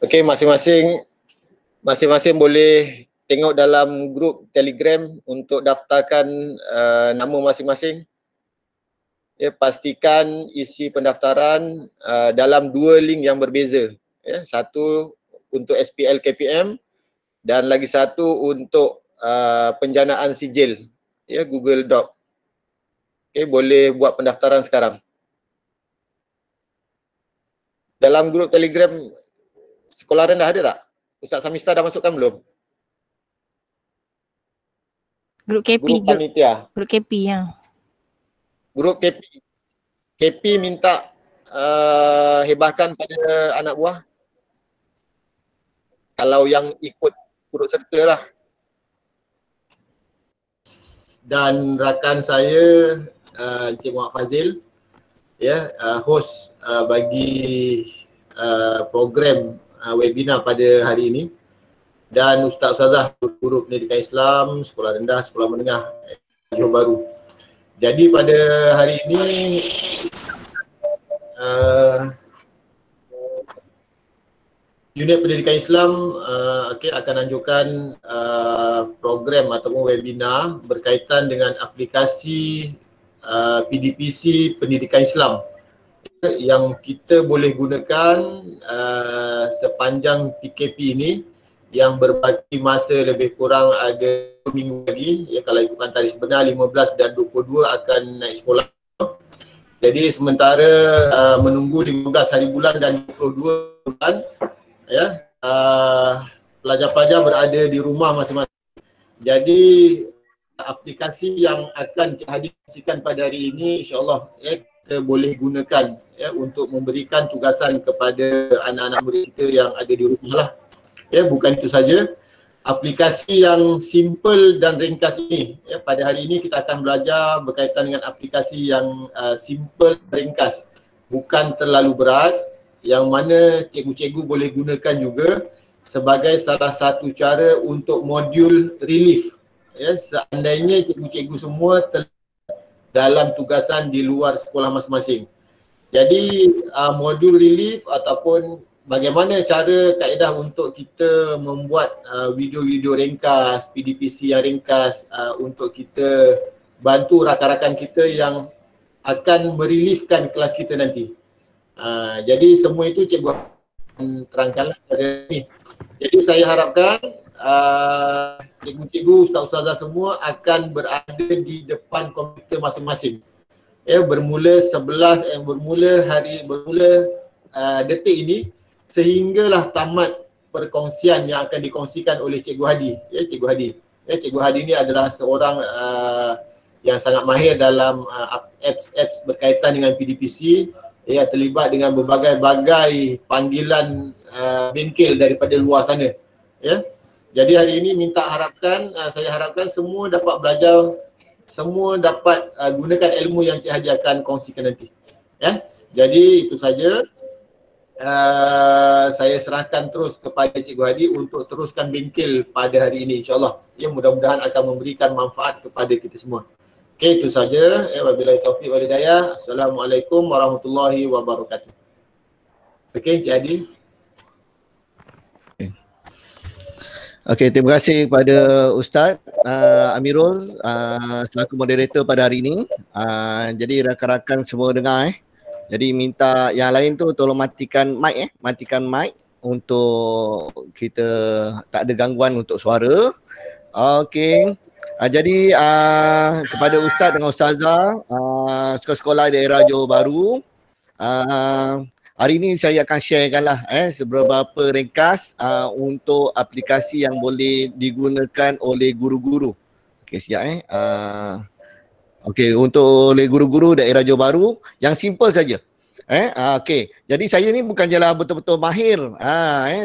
Okey, masing-masing boleh tengok dalam grup Telegram untuk daftarkan nama masing-masing. Ya, pastikan isi pendaftaran dalam 2 link yang berbeza. Ya, satu untuk SPL KPM dan lagi satu untuk penjanaan sijil, ya, Google Doc. Okey, boleh buat pendaftaran sekarang. Dalam grup Telegram sekolah rendah ada tak? Ustaz Samista dah masukkan belum? Grup KP, Grup panitia. grup KP ya. Grup KP. KP minta hebahkan pada anak buah. Kalau yang ikut turut serta lah. Dan rakan saya Encik Muhammad Fazil, ya, host bagi program webinar pada hari ini, dan Ustazah guru pendidikan Islam sekolah rendah, sekolah menengah Johor Bahru. Jadi pada hari ini unit pendidikan Islam akan anjurkan program ataupun webinar berkaitan dengan aplikasi PDPC pendidikan Islam yang kita boleh gunakan sepanjang PKP ini, yang berbaki masa lebih kurang ada 2 minggu lagi, ya, kalau ikutkan tarikh sebenar 15 dan 22 akan naik sekolah. Jadi sementara menunggu 15 hari bulan dan 22 bulan, ya, pelajar-pelajar berada di rumah masing-masing. Jadi aplikasi yang akan Cik Hadi kongsikan pada hari ini, insyaAllah, ya, kita boleh gunakan, ya, untuk memberikan tugasan kepada anak-anak murid kita yang ada di rumah lah. Ya, bukan itu saja, aplikasi yang simple dan ringkas ini, ya, pada hari ini kita akan belajar berkaitan dengan aplikasi yang simple, ringkas, bukan terlalu berat, yang mana cikgu-cikgu boleh gunakan juga sebagai salah satu cara untuk modul relief. Ya, seandainya cikgu-cikgu semua dalam tugasan di luar sekolah masing-masing. Jadi modul relief ataupun bagaimana cara kaedah untuk kita membuat video-video ringkas, PDPC yang ringkas untuk kita bantu rakan-rakan kita yang akan mereliefkan kelas kita nanti. Jadi semua itu cikgu terangkanlah pada ini. Jadi saya harapkan cikgu-cikgu, ustaz-ustazah semua akan berada di depan komputer masing-masing. Ya, bermula detik ini sehinggalah tamat perkongsian yang akan dikongsikan oleh Cikgu Hadi. Ya, Cikgu Hadi. Ya, Cikgu Hadi ini adalah seorang yang sangat mahir dalam apps berkaitan dengan PDPC. Ia terlibat dengan berbagai-bagai panggilan bengkel daripada luar sana. Ya. Jadi hari ini saya harapkan semua dapat belajar, semua dapat gunakan ilmu yang Cik Hadi akan kongsikan nanti. Ya. Jadi itu saja. Saya serahkan terus kepada Cikgu Hadi untuk teruskan bengkel pada hari ini, insyaAllah. Ya, mudah-mudahan akan memberikan manfaat kepada kita semua. Okey, itu saja. Wabillahi taufiq wal hidayah. Assalamualaikum warahmatullahi wabarakatuh. Okey, Cik Hadi. Okey, terima kasih kepada Ustaz Amirul selaku moderator pada hari ini. Jadi rakan-rakan semua dengar Jadi minta yang lain tu tolong matikan mic untuk kita tak ada gangguan untuk suara. Okey. Jadi kepada Ustaz dengan Ustazah sekolah-sekolah daerah Johor Bahru, hari ini saya akan sharekanlah seberapa ringkas untuk aplikasi yang boleh digunakan oleh guru-guru. Okey, sekejap okey, untuk oleh guru-guru daerah Johor Bahru yang simple saja. Okey. Jadi saya ni bukan jelah betul-betul mahir,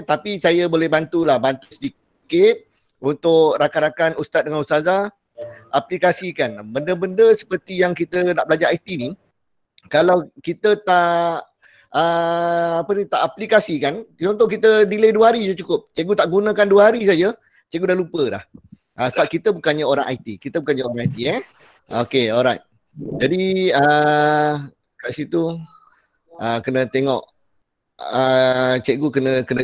tapi saya boleh bantu sedikit untuk rakan-rakan ustaz dengan ustazah aplikasikan benda-benda seperti yang kita nak belajar IT ni. Kalau kita tak tak aplikasikan, contoh kita delay 2 hari je cukup. Cikgu tak gunakan 2 hari saja, cikgu dah lupa dah. Sebab kita bukannya orang IT. Okey, alright. Jadi kat situ kena tengok cikgu kena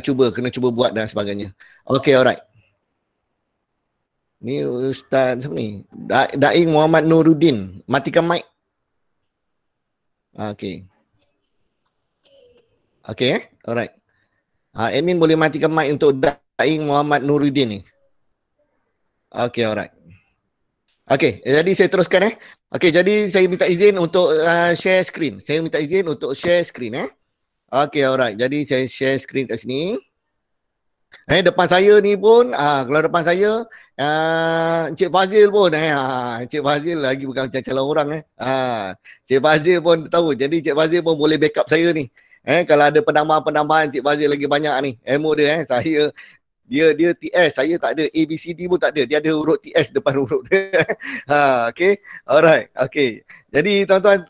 cuba buat dan sebagainya. Okay, alright. Ni Ustaz siapa ni? Daing Muhammad Nuruddin. Matikan mic. Okay. Okay, alright. Admin boleh matikan mic untuk Daing Muhammad Nuruddin ni. Okay, alright. Okay, jadi saya teruskan Okay, jadi saya minta izin untuk share screen. Saya minta izin untuk share screen Okay, alright. Jadi saya share screen kat sini. Depan saya ni pun, kalau depan saya, Encik Fazil pun, Encik Fazil lagi bukan macam calon orang Encik Fazil pun tahu. Jadi Encik Fazil pun boleh backup saya ni. Kalau ada penambahan-penambahan Encik Fazil lagi banyak ni. Ilmu dia saya dia TS, saya tak ada, ABCD pun tak ada. Dia ada huruf TS depan huruf dia. Okay, alright, okay. Jadi tuan-tuan,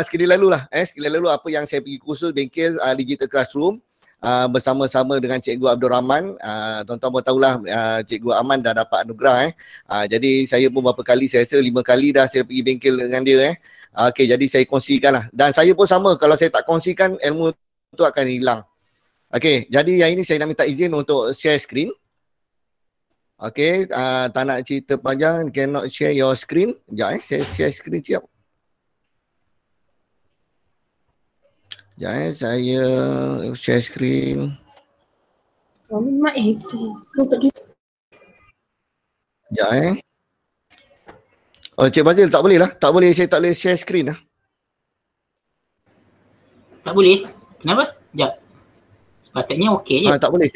sekali lalu apa yang saya pergi kursus bengkel Digital Classroom bersama-sama dengan Cikgu Abdul Rahman. Tuan-tuan pun tahulah Cikgu Aman dah dapat anugerah jadi saya pun berapa kali, saya rasa 5 kali dah saya pergi bengkel dengan dia Okay, jadi saya kongsikan lah. Dan saya pun sama, kalau saya tak kongsikan, ilmu tu akan hilang. Okay, jadi yang ini saya nak minta izin untuk share screen. Okay, tak nak cerita panjang, cannot share your screen. Sekejap saya share screen siap. Sekejap saya share screen. Sekejap Oh, Cik Fazil tak boleh lah. Tak boleh, saya tak boleh share screen lah. Tak boleh? Kenapa? Sekejap. Sepatutnya okey je. Tak boleh,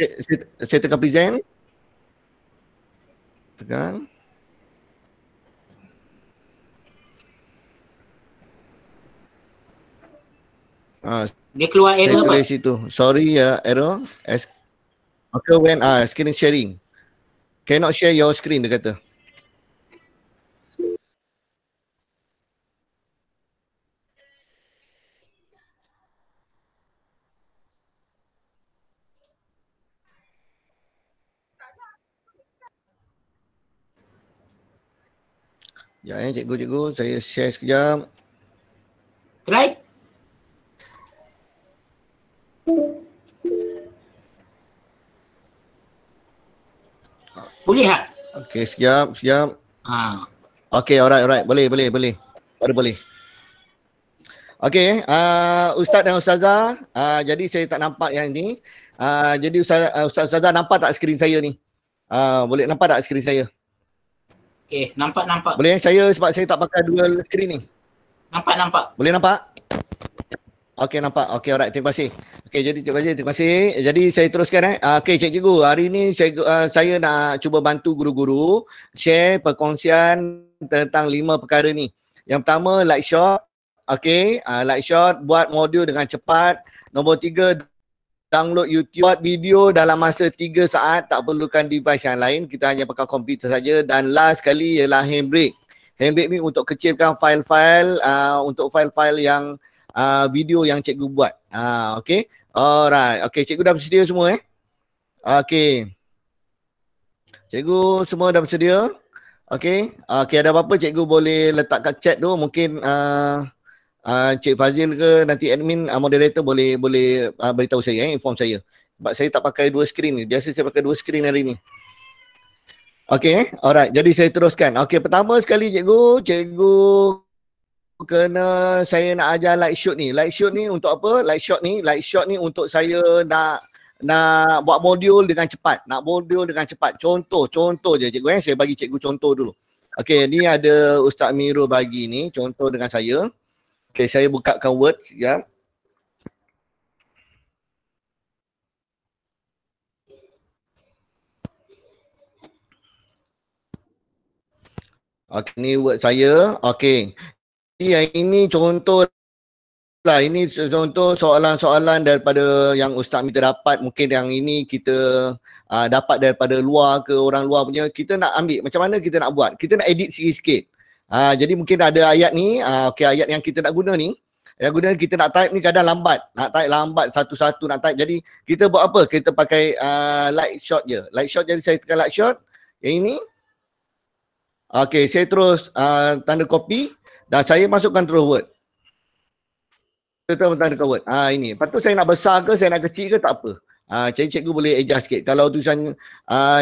saya tekan present. Tekan. Dia keluar error apa? Saya tulis situ. Sorry error. Okay, when screen sharing. Cannot share your screen, dia kata. Ya, cikgu, saya share sekejap. Try. Boleh tak? Okey, sekejap. Okey, alright. Boleh. Baru boleh. Okey, Ustaz dan Ustazah, jadi saya tak nampak yang ni. Jadi Ustazah nampak tak skrin saya ni? Boleh nampak tak skrin saya? Okey, nampak. Boleh saya sebab saya tak pakai dual screen ni. Nampak. Boleh nampak? Okey, nampak. Okey, alright. Terima kasih. Okey, jadi Cik Fazil, terima kasih. Jadi saya teruskan Okey, Cikgu, hari ni saya nak cuba bantu guru-guru share perkongsian tentang 5 perkara ni. Yang pertama, like shot. Okey, like shot, buat modul dengan cepat. Nombor 3, download YouTube, buat video dalam masa 3 saat, tak perlukan device yang lain, kita hanya pakai komputer saja. Dan last sekali ialah handbrake. Handbrake ni untuk kecilkan file-file, untuk file-file yang video yang cikgu buat. Okey. Alright. Okey, cikgu dah bersedia semua Okey. Cikgu semua dah bersedia? Okey. Okey, ada apa-apa cikgu boleh letak kat chat tu, mungkin Cik Fazil ke nanti admin moderator boleh beritahu saya inform saya. Sebab saya tak pakai 2 skrin ni. Biasa saya pakai 2 skrin hari ni. Okey, alright. Jadi saya teruskan. Okey, pertama sekali cikgu kena saya nak ajar light shoot ni. Light shoot ni untuk apa? Light shot ni untuk saya nak buat modul dengan cepat. Contoh je cikgu saya bagi cikgu contoh dulu. Okey, ni ada Ustaz Mirul bagi ni contoh dengan saya. Okey, saya bukakan Word ya. Okey, ni Word saya. Okey. Yang ini contoh lah, ini contoh soalan-soalan daripada yang Ustaz minta dapat. Mungkin yang ini kita dapat daripada luar ke, orang luar punya. Kita nak ambil macam mana kita nak buat. Kita nak edit sikit-sikit. Jadi mungkin ada ayat ni, okey, ayat yang kita nak guna ni. Yang guna kita nak type ni kadang lambat. Nak type lambat satu-satu nak type. Jadi kita buat apa? Kita pakai light shot je. Light shot, jadi saya tekan light shot. Yang ini. Okey, saya terus tanda copy dan saya masukkan terus Word. Tentang keyword. Ini. Lepas tu saya nak besar ke, saya nak kecil ke, tak apa. Jadi cikgu boleh adjust sikit. Kalau tulisan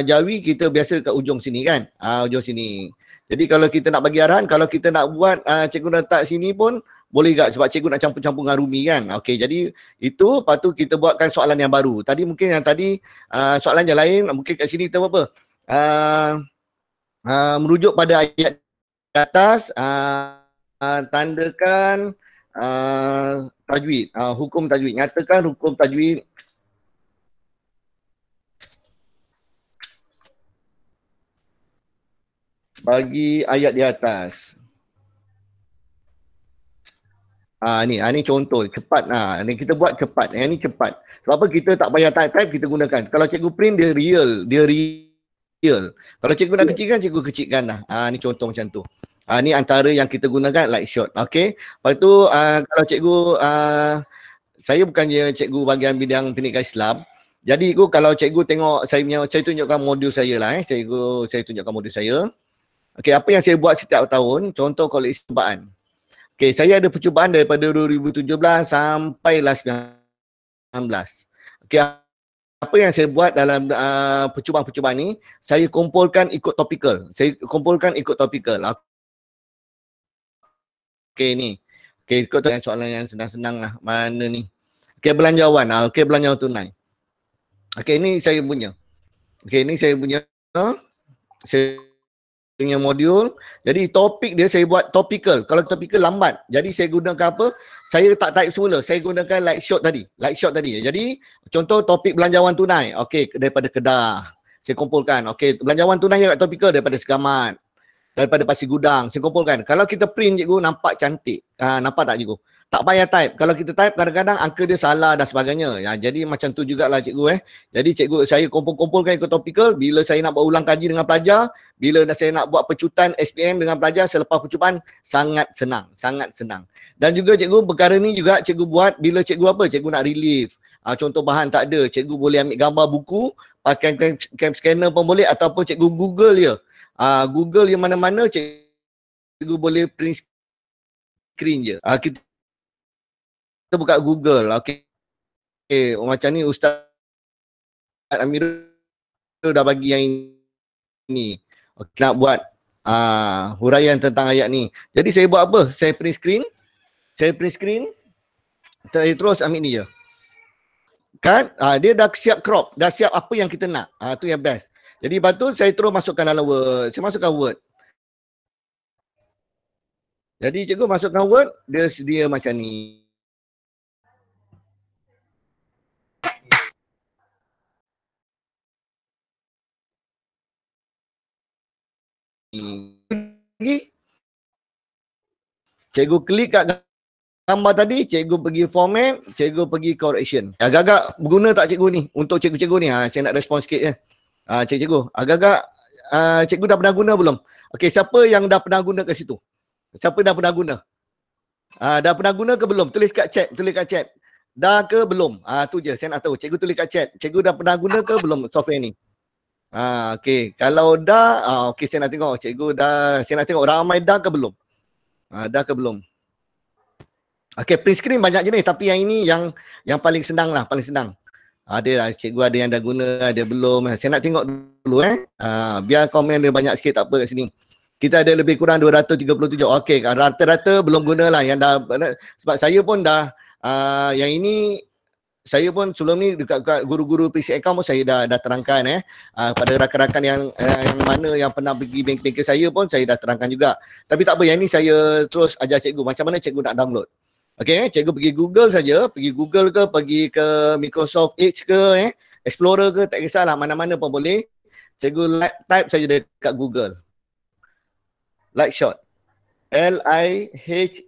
Jawi, kita biasa kat ujung sini kan. Ujung sini. Jadi kalau kita nak bagi arahan, kalau kita nak buat cikgu letak sini pun boleh tak? Sebab cikgu nak campur-campur dengan Rumi kan. Okey, jadi itu. Lepas tu kita buatkan soalan yang baru. Tadi mungkin yang tadi soalan yang lain, mungkin kat sini kita apa? Merujuk pada ayat di atas, tandakan tajwid, hukum tajwid. Nyatakan hukum tajwid bagi ayat di atas. Ni contoh cepat. Ni kita buat cepat. Yang ni cepat. Sebab apa kita tak payah type, kita gunakan. Kalau cikgu print dia real, Kalau cikgu nak kecilkan, cikgu kecilkan lah. Ni contoh macam tu. Ni antara yang kita gunakan like short. Okey. Lepas tu kalau cikgu saya bukannya cikgu bahagian bidang pendidikan Islam. Jadi kalau cikgu tengok saya tunjukkan modul saya lah saya tunjukkan modul saya. Okey, apa yang saya buat setiap tahun, contoh koleksi percubaan. Okey, saya ada percubaan daripada 2017 sampailah 2019. Okey, apa yang saya buat dalam percubaan-percubaan ni, saya kumpulkan ikut topikal. Okey ni. Okey, ikut soalan yang senang-senang lah. Mana ni? Okey, belanjawan. Okey, belanjawan tunai. Okey, ni saya punya. Okey, ni saya punya. Saya punya modul. Jadi topik dia saya buat topikal. Kalau topikal lambat. Jadi saya gunakan apa? Saya tak type semula. Saya gunakan like short tadi. Jadi contoh topik belanjawan tunai. Okey, daripada Kedah. Saya kumpulkan. Okey, belanjawan tunai kat topikal daripada Segamat. Daripada Pasir Gudang. Saya kumpulkan. Kalau kita print cikgu nampak cantik. Nampak tak cikgu? Tak payah type. Kalau kita type kadang-kadang angka dia salah dan sebagainya. Jadi macam tu jugalah cikgu. Jadi cikgu saya kumpulkan ikut topikal. Bila saya nak buat ulang kaji dengan pelajar. Bila saya nak buat pecutan SPM dengan pelajar selepas percubaan. Sangat senang. Dan juga cikgu perkara ni juga cikgu buat bila cikgu apa? Cikgu nak relief. Contoh bahan tak ada. Cikgu boleh ambil gambar buku. Pakai cam scanner pun boleh. Ataupun cikgu Google je. Google yang mana-mana cikgu boleh print screen je. Kita buka Google. Okey. Macam ni Ustaz Amirul dah bagi yang ini. Okay, nak buat huraian tentang ayat ni. Jadi saya buat apa? Saya print screen. Saya terus ambil ni je. Kan? Dia dah siap crop. Dah siap apa yang kita nak. Tu yang best. Jadi lepas tu saya terus masukkan dalam Word. Saya masukkan Word. Jadi cikgu masukkan Word. Dia sedia macam ni. Cikgu klik kat gambar tadi, cikgu pergi format, cikgu pergi correction. Agak-agak berguna tak cikgu ni? Untuk cikgu-cikgu ni, saya nak respon sikit je. Cikgu, agak-agak cikgu dah pernah guna belum? Okey, siapa yang dah pernah guna kat situ? Siapa dah pernah guna? Dah pernah guna ke belum? Tulis kat chat. Dah ke belum? Tu je, saya nak tahu. Cikgu tulis kat chat. Cikgu dah pernah guna ke belum software ni? Okey, kalau dah, okey saya nak tengok cikgu dah, saya nak tengok ramai dah ke belum? Dah ke belum? Okey, print screen banyak jenis tapi yang ini yang paling senang lah, paling senang. Ada lah, cikgu ada yang dah guna, ada belum. Saya nak tengok dulu biar komen dia banyak sikit tak apa kat sini. Kita ada lebih kurang 237. Okey, rata-rata belum guna lah yang dah, sebab saya pun dah yang ini saya pun sebelum ni dekat guru-guru PC account pun saya dah terangkan pada rakan-rakan yang mana yang pernah pergi bank-bank saya pun saya dah terangkan juga. Tapi tak apa, yang ni saya terus ajar cikgu macam mana cikgu nak download. Okey, cikgu pergi Google saja, pergi Google ke, pergi ke Microsoft Edge ke, Explorer ke, tak kisahlah, mana-mana pun boleh. Cikgu type saja dekat Google. Like short. L-I-G-H-T.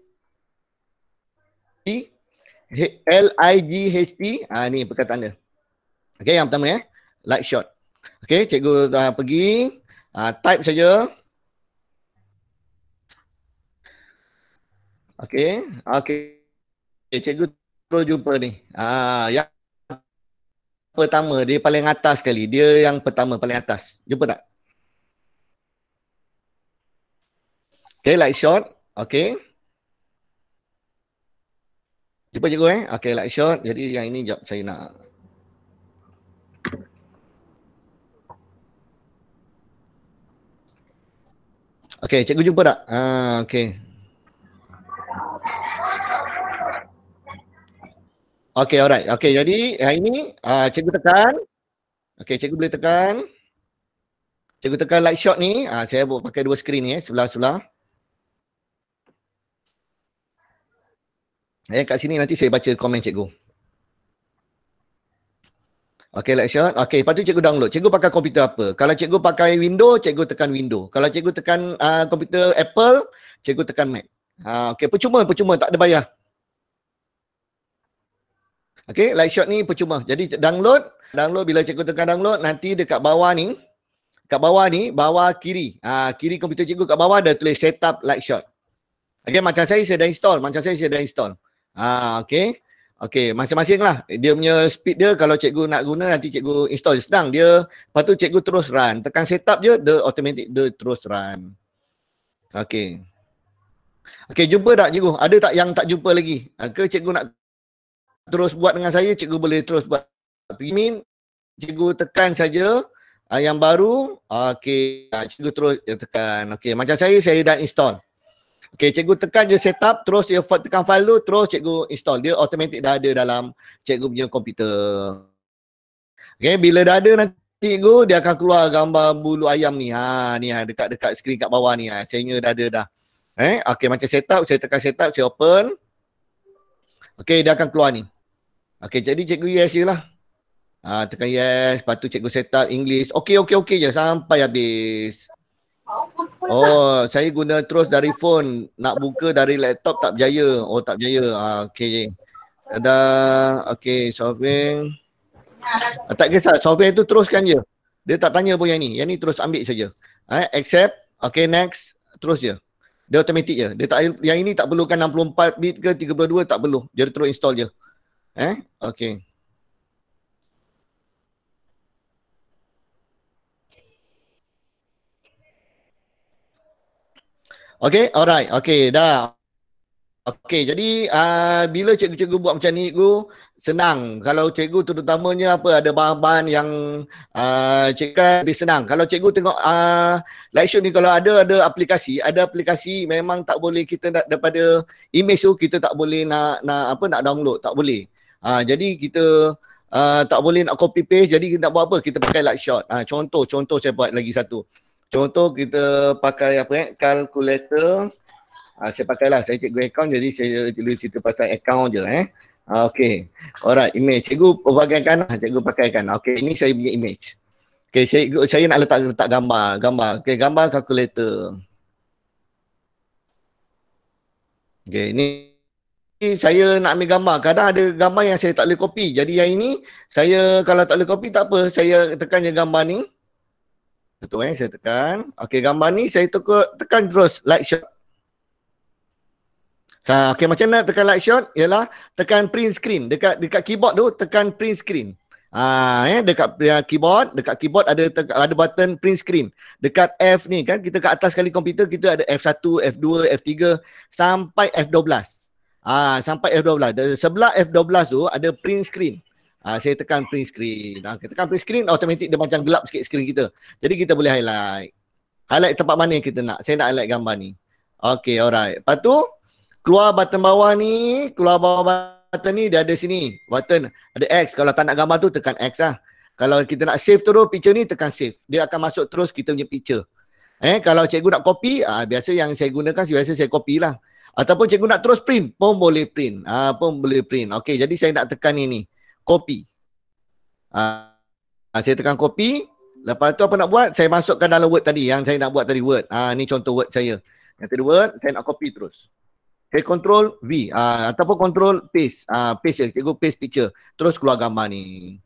Ni perkataan dia. Okey, yang pertama like short. Okey, cikgu pergi type saja. Okey, cikgu terus jumpa ni. Yang pertama, dia paling atas sekali. Dia yang pertama paling atas. Jumpa tak? Okey, like short. Okey. Jumpa cikgu Okey, like shot. Jadi yang ini jap saya nak. Okey, cikgu jumpa tak? Okey. Okey, alright. Okey, jadi yang ini cikgu tekan. Okey, cikgu boleh tekan. Cikgu tekan like shot ni. Saya buat pakai dua skrin ni sebelah-sebelah. Kat sini nanti saya baca komen cikgu. Okey, like shot. Okey, lepas tu cikgu download. Cikgu pakai komputer apa? Kalau cikgu pakai Windows, cikgu tekan Windows. Kalau cikgu tekan komputer Apple, cikgu tekan Mac. Okey, percuma, tak ada bayar. Okey, like shot ni percuma. Jadi download bila cikgu tekan download, nanti dekat bawah ni, bawah kiri. Kiri komputer cikgu kat bawah ada tulis setup like shot. Okey, macam saya dah install. Okey. Okey, masing-masing lah. Dia punya speed dia kalau cikgu nak guna nanti cikgu install. Senang dia. Lepas tu cikgu terus run. Tekan setup je, dia automatic dia terus run. Okey. Okey, jumpa tak cikgu? Ada tak yang tak jumpa lagi? Ke cikgu nak terus buat dengan saya? Cikgu boleh terus buat. Min, cikgu tekan saja. Yang baru. Okey, cikgu terus tekan. Okey, macam saya dah install. Okey, cikgu tekan je setup, terus dia tekan file tu, terus cikgu install. Dia automatic dah ada dalam cikgu punya komputer. Okey, bila dah ada nanti cikgu, dia akan keluar gambar bulu ayam ni. Ni dekat skrin kat bawah ni. Saya dah ada dah. Okey, macam setup, saya tekan setup, saya open. Okey, dia akan keluar ni. Okey, jadi cikgu yes je lah. Tekan yes, lepas tu cikgu setup English. Okey je sampai habis. Oh, saya guna terus dari phone. Nak buka dari laptop tak berjaya. Oh, tak berjaya. Okey. Okey, software. Tak kisah, software tu teruskan je. Dia tak tanya pun yang ni. Yang ni terus ambil saja. Accept. Okey, next. Terus je. Dia automatic je. Dia tak, yang ini tak perlukan 64 bit ke 32, tak perlu. Dia terus install je. Okey. Okey, alright. Okey, dah. Okey, jadi bila cikgu-cikgu buat macam ni, cikgu senang. Kalau cikgu terutamanya ada bahan-bahan yang cikgu lebih senang. Kalau cikgu tengok Lightshow ni, kalau ada aplikasi memang tak boleh kita nak daripada image tu kita tak boleh nak download, tak boleh. Jadi kita tak boleh nak copy paste, jadi kita nak buat apa? Kita pakai Lightshot. Contoh saya buat lagi satu. Contoh kita pakai calculator. Saya pakailah, saya cikgu account, jadi saya tulis cerita pasal account je. Okey. Alright, image. Cikgu pakaikan, cikgu pakaikan. Okey, ini saya punya image. Okey, saya nak letak gambar. Okey, gambar calculator. Okey, ini saya nak ambil gambar. Kadang ada gambar yang saya tak boleh copy. Jadi yang ini, saya kalau tak boleh copy tak apa. Saya tekan je gambar ni. Betul saya tekan. Okey, gambar ni saya tekan terus Lightshot. Okey, macam mana tekan Lightshot? Ialah tekan print screen. Dekat keyboard tu tekan print screen. Dekat keyboard ada button print screen. Dekat F ni kan, kita kat atas sekali komputer kita ada F1, F2, F3 sampai F12. Sampai F12. Sebelah F12 tu ada print screen. Saya tekan print screen. Kita tekan print screen, automatic dia macam gelap sikit skrin kita. Jadi kita boleh highlight. Highlight tempat mana yang kita nak. Saya nak highlight gambar ni. Okey, alright. Lepas tu, keluar button bawah ni. Keluar bawah button ni, dia ada sini. Button, ada X. Kalau tak nak gambar tu, tekan X lah. Kalau kita nak save terus picture ni, tekan save. Dia akan masuk terus kita punya picture. Kalau cikgu nak copy, biasa yang saya gunakan, biasa saya copy lah. Ataupun cikgu nak terus print, pun boleh print. Okey, jadi saya nak tekan ni. Copy. Saya tekan copy. Lepas tu apa nak buat? Saya masukkan dalam Word tadi. Yang saya nak buat tadi Word. Ni contoh Word saya. Yang tadi Word, saya nak copy terus. Saya Ctrl V. Ataupun Ctrl Paste. Paste je. Cikgu paste picture. Terus keluar gambar ni.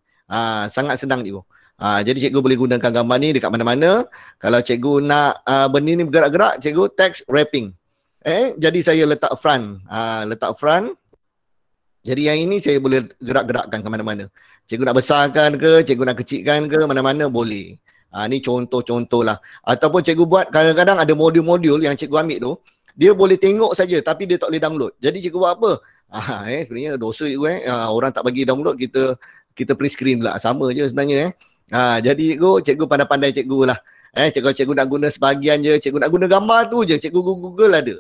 Sangat senang cikgu. Jadi cikgu boleh gunakan gambar ni dekat mana-mana. Kalau cikgu nak benda ni bergerak-gerak, cikgu text wrapping. Jadi saya letak front. Jadi yang ini saya boleh gerak-gerakkan ke mana-mana. Cikgu nak besarkan ke, cikgu nak kecilkan ke, mana-mana boleh. Ni contoh-contoh lah. Ataupun cikgu buat, kadang-kadang ada modul-modul yang cikgu ambil tu, dia boleh tengok saja tapi dia tak boleh download. Jadi cikgu buat apa? Sebenarnya dosa juga orang tak bagi download, kita print screen pula. Sama je sebenarnya jadi cikgu pandai-pandai cikgu lah. Cikgu nak guna sebahagian je, cikgu nak guna gambar tu je, cikgu Google ada.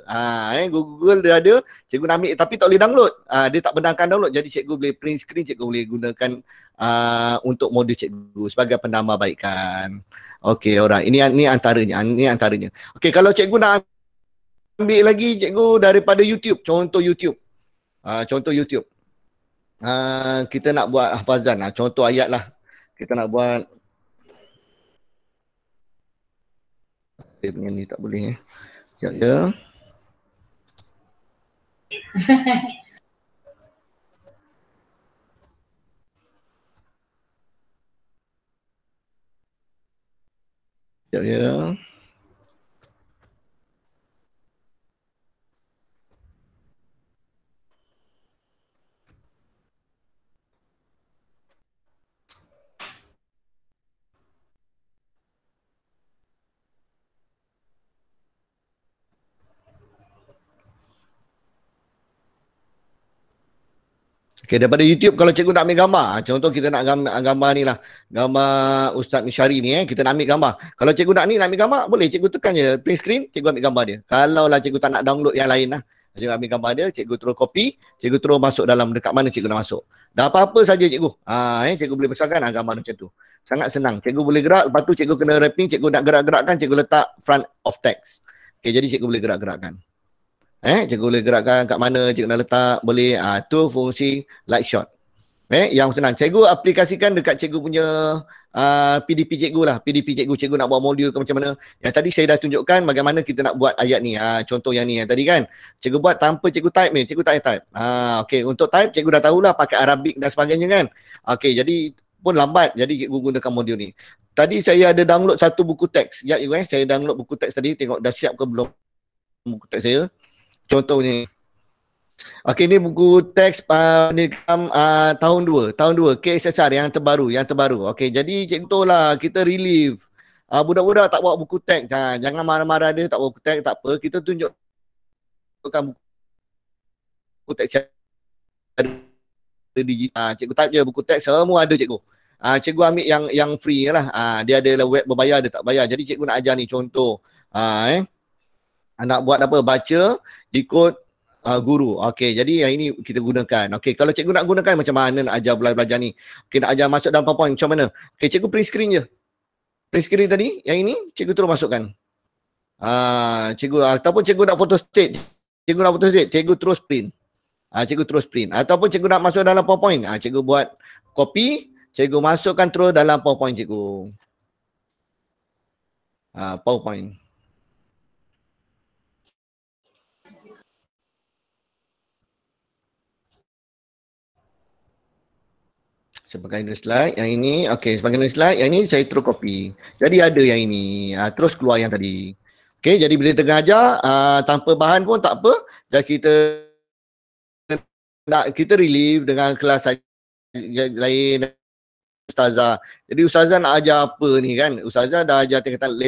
Google dia ada, cikgu nak ambil tapi tak boleh download. Dia tak benarkan download, jadi cikgu boleh print screen, cikgu boleh gunakan untuk modul cikgu sebagai penambahbaikan. Okey, alright. Ini antaranya. Okey, kalau cikgu nak ambil lagi cikgu daripada YouTube, contoh YouTube. Kita nak buat hafazan, contoh ayat lah. Kita nak buat ni tak boleh sekejap je. Sekejap je. Okay, daripada YouTube kalau cikgu nak ambil gambar, contoh kita nak gambar ni lah, gambar Ustaz Mishari ni kita nak ambil gambar. Kalau cikgu nak ambil gambar, boleh cikgu tekan je print screen, cikgu ambil gambar dia. Kalau lah cikgu tak nak download yang lain lah, cikgu ambil gambar dia, cikgu terus copy, cikgu terus masuk dalam dekat mana cikgu nak masuk. Dah apa-apa saja cikgu. Cikgu boleh besarkan gambar macam tu. Sangat senang. Cikgu boleh gerak, lepas tu cikgu kena wrapping, cikgu nak gerak-gerakkan, cikgu letak front of text. Okay, jadi cikgu boleh gerak-gerakkan. Cikgu boleh gerakkan kat mana cikgu nak letak, boleh tu fungsi light shot. Yang senang, cikgu aplikasikan dekat cikgu punya PDP cikgu lah. PDP cikgu nak buat modul ke macam mana. Yang tadi saya dah tunjukkan bagaimana kita nak buat ayat ni. Contoh yang ni yang tadi kan. Cikgu buat tanpa cikgu type ni, cikgu tak type. Okey, untuk type cikgu dah tahulah pakai Arabic dan sebagainya kan. Okey, jadi pun lambat, jadi cikgu gunakan modul ni. Tadi saya ada download satu buku teks. Ya, saya download buku teks tadi, tengok dah siap ke belum buku teks saya. Contoh ni. Okey, ni buku teks pendidikan tahun 2 KSSR yang terbaru. Okey, jadi contohlah kita relief. Budak-budak tak bawa buku teks. Jangan marah-marah dia tak bawa buku teks, tak apa. Kita tunjukkan buku teks digital. Cikgu type je buku teks, semua ada cikgu. Cikgu ambil yang free lah. Dia ada web berbayar, dia tak bayar. Jadi cikgu nak ajar ni contoh. Nak buat apa? Baca ikut guru. Okey, jadi yang ini kita gunakan. Okey, kalau cikgu nak gunakan macam mana nak ajar belajar ni? Okey, nak ajar masuk dalam PowerPoint macam mana? Okey, cikgu print screen je. Print screen tadi, yang ini cikgu terus masukkan. Cikgu ataupun cikgu nak photo state. Cikgu terus print. Cikgu terus print. Ataupun cikgu nak masuk dalam PowerPoint. Cikgu buat copy, cikgu masukkan terus dalam PowerPoint cikgu. PowerPoint. Sebagai slide yang ini, okey, sebagai slide yang ini saya terus copy. Jadi ada yang ini, terus keluar yang tadi. Okey, jadi bila tengah ajar tanpa bahan pun tak apa. Dan kita relief dengan kelas lain ustazah. Jadi ustazah nak ajar apa ni kan? Ustazah dah ajar tingkatan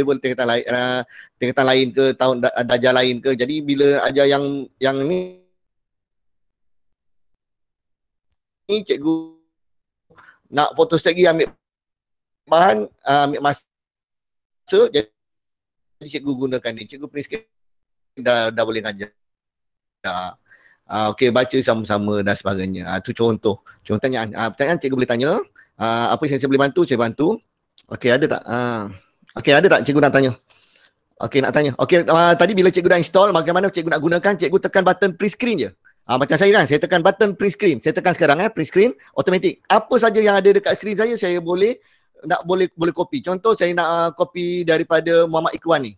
lain ke, tahun darjah lain ke. Jadi bila ajar yang ni cikgu nak foto stagi ambil bahan, ambil masa, jadi cikgu gunakan ni. Cikgu print screen dah boleh ngajar. Okey, baca sama-sama dan sebagainya. Tu contoh. Pertanyaan cikgu boleh tanya. Apa yang saya boleh bantu, saya bantu. Okey, ada tak? Okey, ada tak cikgu nak tanya? Okey, nak tanya. Okey, tadi bila cikgu dah install, bagaimana cikgu nak gunakan? Cikgu tekan button print screen je. Macam saya kan, saya tekan button print screen. Saya tekan sekarang print screen, automatic. Apa saja yang ada dekat screen saya boleh copy. Contoh saya nak copy daripada Muhammad Ikhwan ni.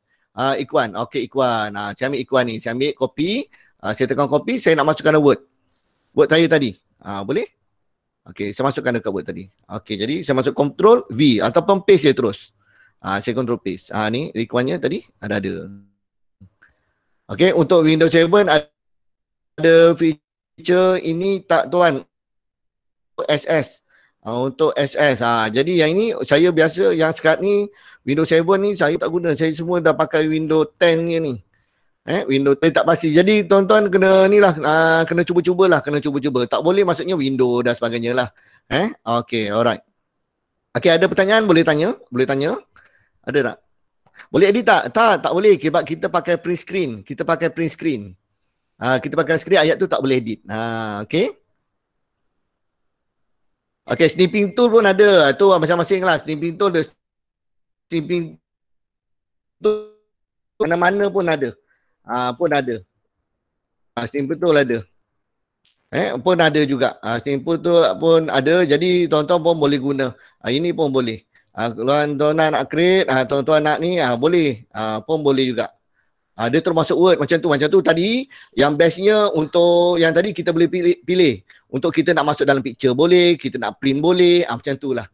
Ikhwan, okey Ikhwan. Saya ambil Ikhwan ni, saya ambil copy. Saya tekan copy, saya nak masukkan Word. Word saya tadi. Boleh? Okey, saya masukkan dekat Word tadi. Okey, jadi saya masuk Ctrl V ataupun paste je terus. Saya Ctrl paste. Ni Ikhwannya tadi ada. Okey, untuk Windows 7 ada feature ini tak tuan, SS. Untuk SS. Jadi yang ini saya biasa yang sekarang ni Windows 7 ni saya tak guna. Saya semua dah pakai Windows 10 ni. Window tak pasti. Jadi tuan-tuan kena ni lah, kena cuba-cubalah, kena cuba-cuba. Tak boleh maksudnya window dan sebagainya lah. Okay, alright. Okay, ada pertanyaan boleh tanya? Boleh tanya? Ada tak? Boleh edit tak? Tak boleh. Sebab kita pakai print screen. Kita pakai print screen. Kita pakai screen, ayat tu tak boleh edit. Okay. Okay, snipping tool pun ada. Tu masing-masing lah. Snipping tool ada. Snipping tool mana-mana pun ada. Pun ada. Snipping tool ada. Pun ada juga. Snipping tool pun ada. Jadi tuan-tuan pun boleh guna. Ini pun boleh. Kalau tuan-tuan nak create, tuan-tuan nak ni, boleh. Pun boleh juga. Dia termasuk Word macam tu. Macam tu tadi, yang bestnya untuk yang tadi kita boleh pilih. Untuk kita nak masuk dalam picture boleh, kita nak print boleh. Macam tu lah.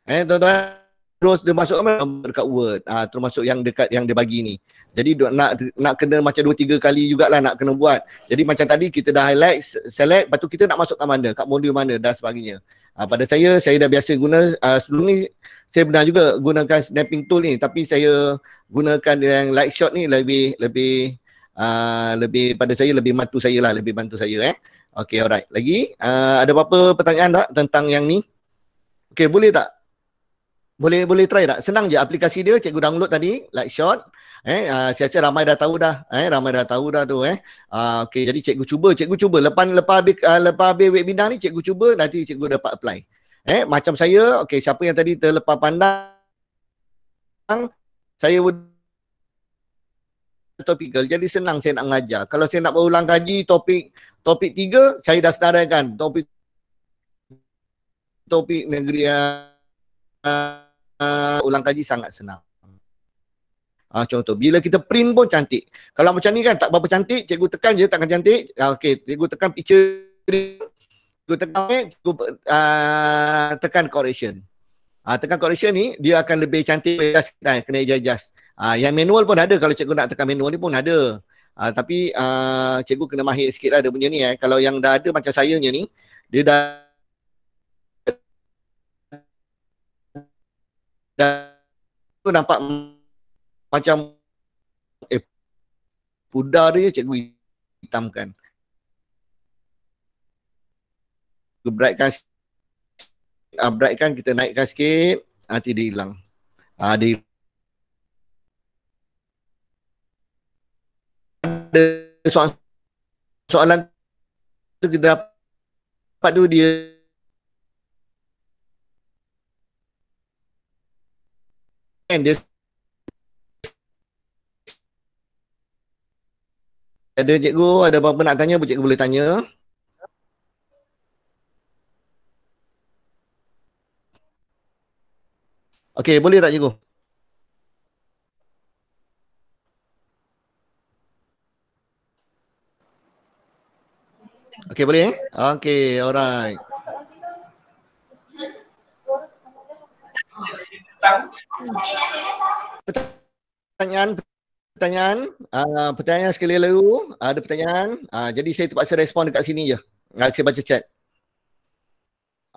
Tuan-tuan. Terus dia masuk dekat Word. Termasuk yang dekat yang dia bagi ni. Jadi nak kena macam 2-3 kali jugalah nak kena buat. Jadi macam tadi kita dah highlight, select, lepas tu kita nak masuk kat mana, kat modul mana dan sebagainya. Pada saya dah biasa guna, sebelum ni saya benar juga gunakan snapping tool ni, tapi saya gunakan yang light shot ni lebih pada saya, lebih bantu saya lah, lebih bantu saya. Okay, alright. Lagi, ada apa-apa pertanyaan tak tentang yang ni? Okay, boleh tak? Boleh try tak? Senang je aplikasi dia, cikgu download tadi, Lightshot. Saya rasa ramai dah tahu dah. Ramai dah tahu dah tu. Okey, jadi cikgu cuba. Lepas habis webinar ni, cikgu cuba, nanti cikgu dapat apply. Macam saya, okey, siapa yang tadi terlepas pandang, saya topikal. Jadi senang saya nak mengajar. Kalau saya nak berulang kaji topik 3, saya dah sedaraikan topik negeri ulang kaji sangat senang. Contoh, bila kita print pun cantik. Kalau macam ni kan tak berapa cantik, cikgu tekan je takkan cantik. Okey, cikgu tekan picture, cikgu tekan tekan correction. Tekan correction ni dia akan lebih cantik, kena adjust. Yang manual pun ada, kalau cikgu nak tekan manual ni pun ada. Tapi cikgu kena mahir sikit lah dia punya ni. Kalau yang dah ada macam saya ni, dia dah tu nampak macam pudar dia cikgu hitamkan. Brightkan, kita naikkan sikit, nanti dia hilang. Dia ada soalan tu kita dapat tu dia ada cikgu, ada apa-apa nak tanya, cikgu boleh tanya. Okey, boleh tak cikgu? Okey, boleh Okey, alright. Pertanyaan sekali lalu, ada pertanyaan. Jadi saya terpaksa respon dekat sini je. Saya baca chat.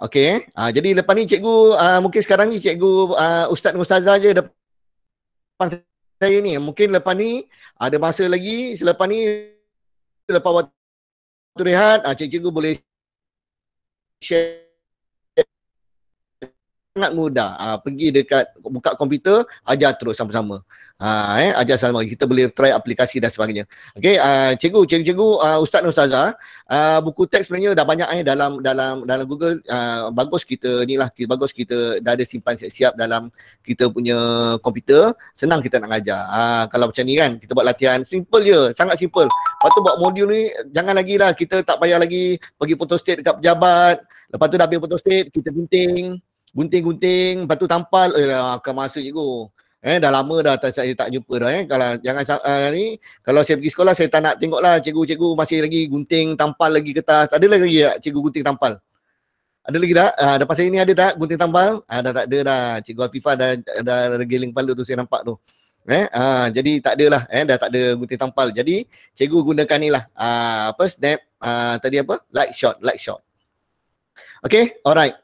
Okey, jadi lepas ni cikgu, mungkin sekarang ni cikgu ustaz dan ustazah je depan saya ni. Mungkin lepas ni ada masa lagi, selepas ni, lepas waktu rehat, cikgu boleh share. Sangat mudah. Pergi dekat, buka komputer, ajar terus sama-sama. Ajar sama. Kita boleh try aplikasi dan sebagainya. Okey, cikgu, ustaz dan ustazah, buku teks sebenarnya dah banyak dalam Google. Bagus kita ni lah, bagus kita dah ada simpan siap-siap dalam kita punya komputer. Senang kita nak ajar. Kalau macam ni kan, kita buat latihan simple je, sangat simple. Lepas tu buat modul ni, jangan lagi lah, kita tak payah lagi pergi photostat dekat pejabat. Lepas tu dah habis photostat, kita gunting, lepas tu tampal, akan masa cikgu. Dah lama dah saya tak jumpa dah. Kalau jangan ni, kalau saya pergi sekolah saya tak nak tengok lah cikgu masih lagi gunting tampal lagi kertas. Ada lagi tak cikgu gunting tampal? Ada lagi tak? Lepas saya ni ada tak gunting tampal? Dah tak ada dah. Cikgu Afifah dah giling kepala tu saya nampak tu. Jadi tak ada lah, dah tak ada gunting tampal. Jadi cikgu gunakan ni lah. Snap, tadi apa? Light shot. Okay, alright.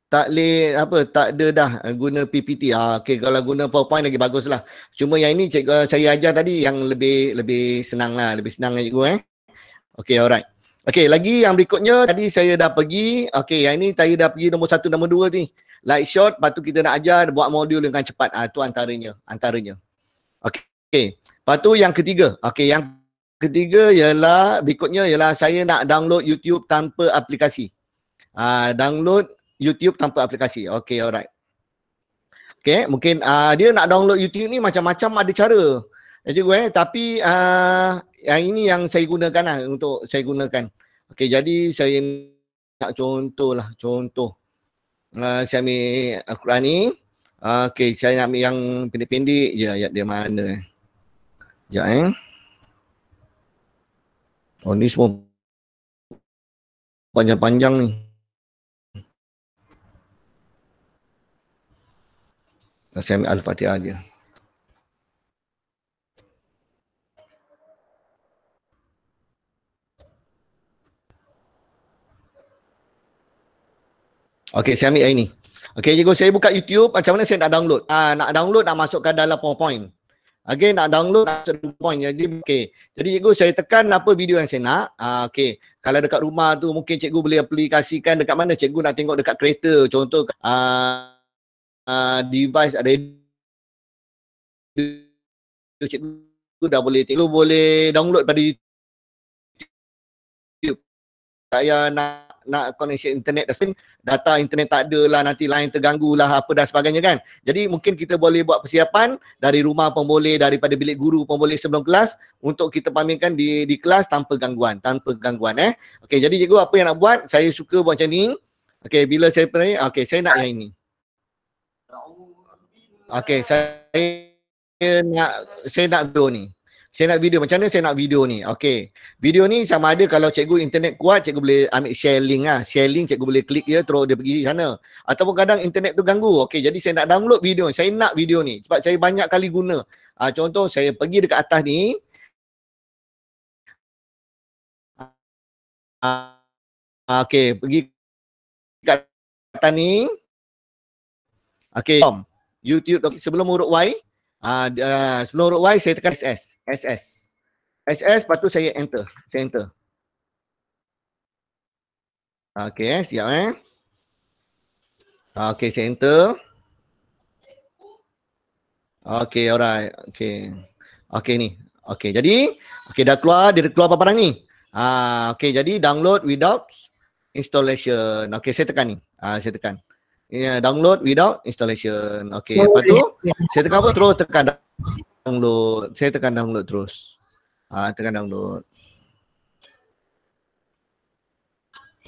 tak boleh apa, tak ada dah guna PPT. Okey, kalau guna PowerPoint lagi bagus lah. Cuma yang ini cikgu saya ajar tadi yang lebih senang lah, lebih senang cikgu Okey, alright. Okey, lagi yang berikutnya tadi saya dah pergi. Okey, yang ini saya dah pergi nombor 1, nombor 2 ni. Like short, lepas tu kita nak ajar buat modul dengan cepat. Tu antaranya. Okey. Lepas tu yang ketiga. Okey, yang ketiga ialah berikutnya ialah saya nak download YouTube tanpa aplikasi. Download YouTube tanpa aplikasi. Okey, alright. Okey, mungkin dia nak download YouTube ni macam-macam ada cara. Cikgu tapi yang ini yang saya gunakan lah untuk saya gunakan. Okey, jadi saya nak contoh. Saya ambil Al-Quran ni. Okey, saya nak ambil yang pendek-pendek je ayat dia mana. Sekejap Oh, ni semua panjang-panjang ni. Saya ambil Al-Fatihah je. Okey, saya ambil yang ini. Okey, cikgu saya buka YouTube. Macam mana saya nak download? Nak download nak masukkan dalam PowerPoint. Okey, nak download nak masuk dalam PowerPoint. Jadi cikgu saya tekan apa video yang saya nak. Okey, kalau dekat rumah tu mungkin cikgu boleh aplikasikan dekat mana? Cikgu nak tengok dekat kereta. Contoh device ada cikgu dah boleh tengok. Cikgu boleh download pada YouTube. Saya nak connection internet, tapi data internet tak ada lah, nanti line terganggu lah apa dan sebagainya kan. Jadi mungkin kita boleh buat persiapan dari rumah pun boleh, daripada bilik guru pun boleh sebelum kelas untuk kita pamerkan di kelas tanpa gangguan. Okey, jadi cikgu apa yang nak buat? Saya suka buat macam ni. Okey, bila saya play, okey saya nak yang ini. Okey, saya nak video ni. Saya nak video. Macam mana saya nak video ni? Okey. Video ni sama ada kalau cikgu internet kuat, cikgu boleh ambil share link lah. Share link cikgu boleh klik je terus dia pergi sana. Ataupun kadang internet tu ganggu. Okey, jadi saya nak download video. Saya nak video ni. Sebab saya banyak kali guna. Contoh saya pergi dekat atas ni. Okey, pergi dekat atas ni. Okey. YouTube sebelum huruf Y. Sebelum huruf Y saya tekan SS, lepas tu saya enter. Okey, siap Okey, saya enter. Okey, alright. Okey ni. Okey, jadi dah keluar, dia keluar paparan ni. Okey, jadi download without installation. Okey, saya tekan ni. Saya tekan. Download without installation. Okey, lepas tu saya tekan apa? Terus tekan download. Saya tekan download terus. Tekan download.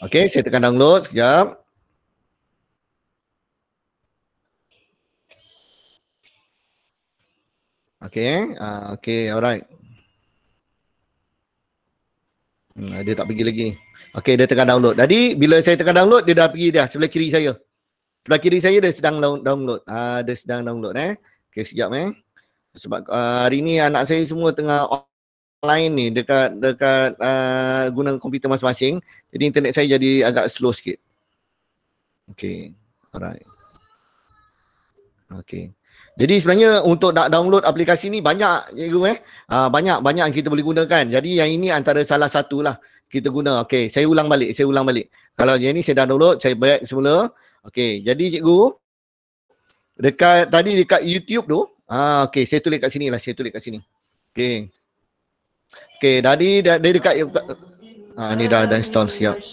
Okey, saya tekan download sekejap. Okey, alright. Dia tak pergi lagi ni. Okey, dia tekan download. Jadi bila saya tekan download, dia dah pergi dah sebelah kiri saya. Sebelah kiri saya dia sedang download. Dia sedang download Okey, sekejap Sebab hari ni anak saya semua tengah online ni dekat guna komputer masing-masing. Jadi internet saya jadi agak slow sikit. Okey, alright. Okey. Jadi sebenarnya untuk nak download aplikasi ni banyak cikgu banyak yang kita boleh gunakan. Jadi yang ini antara salah satu lah kita guna. Okey, saya ulang balik. Kalau yang ni saya dah download, saya back semula. Okey, jadi cikgu dekat YouTube tu, okey saya tulis kat sini lah, Okey. Okey, tadi dekat ni dah install siap.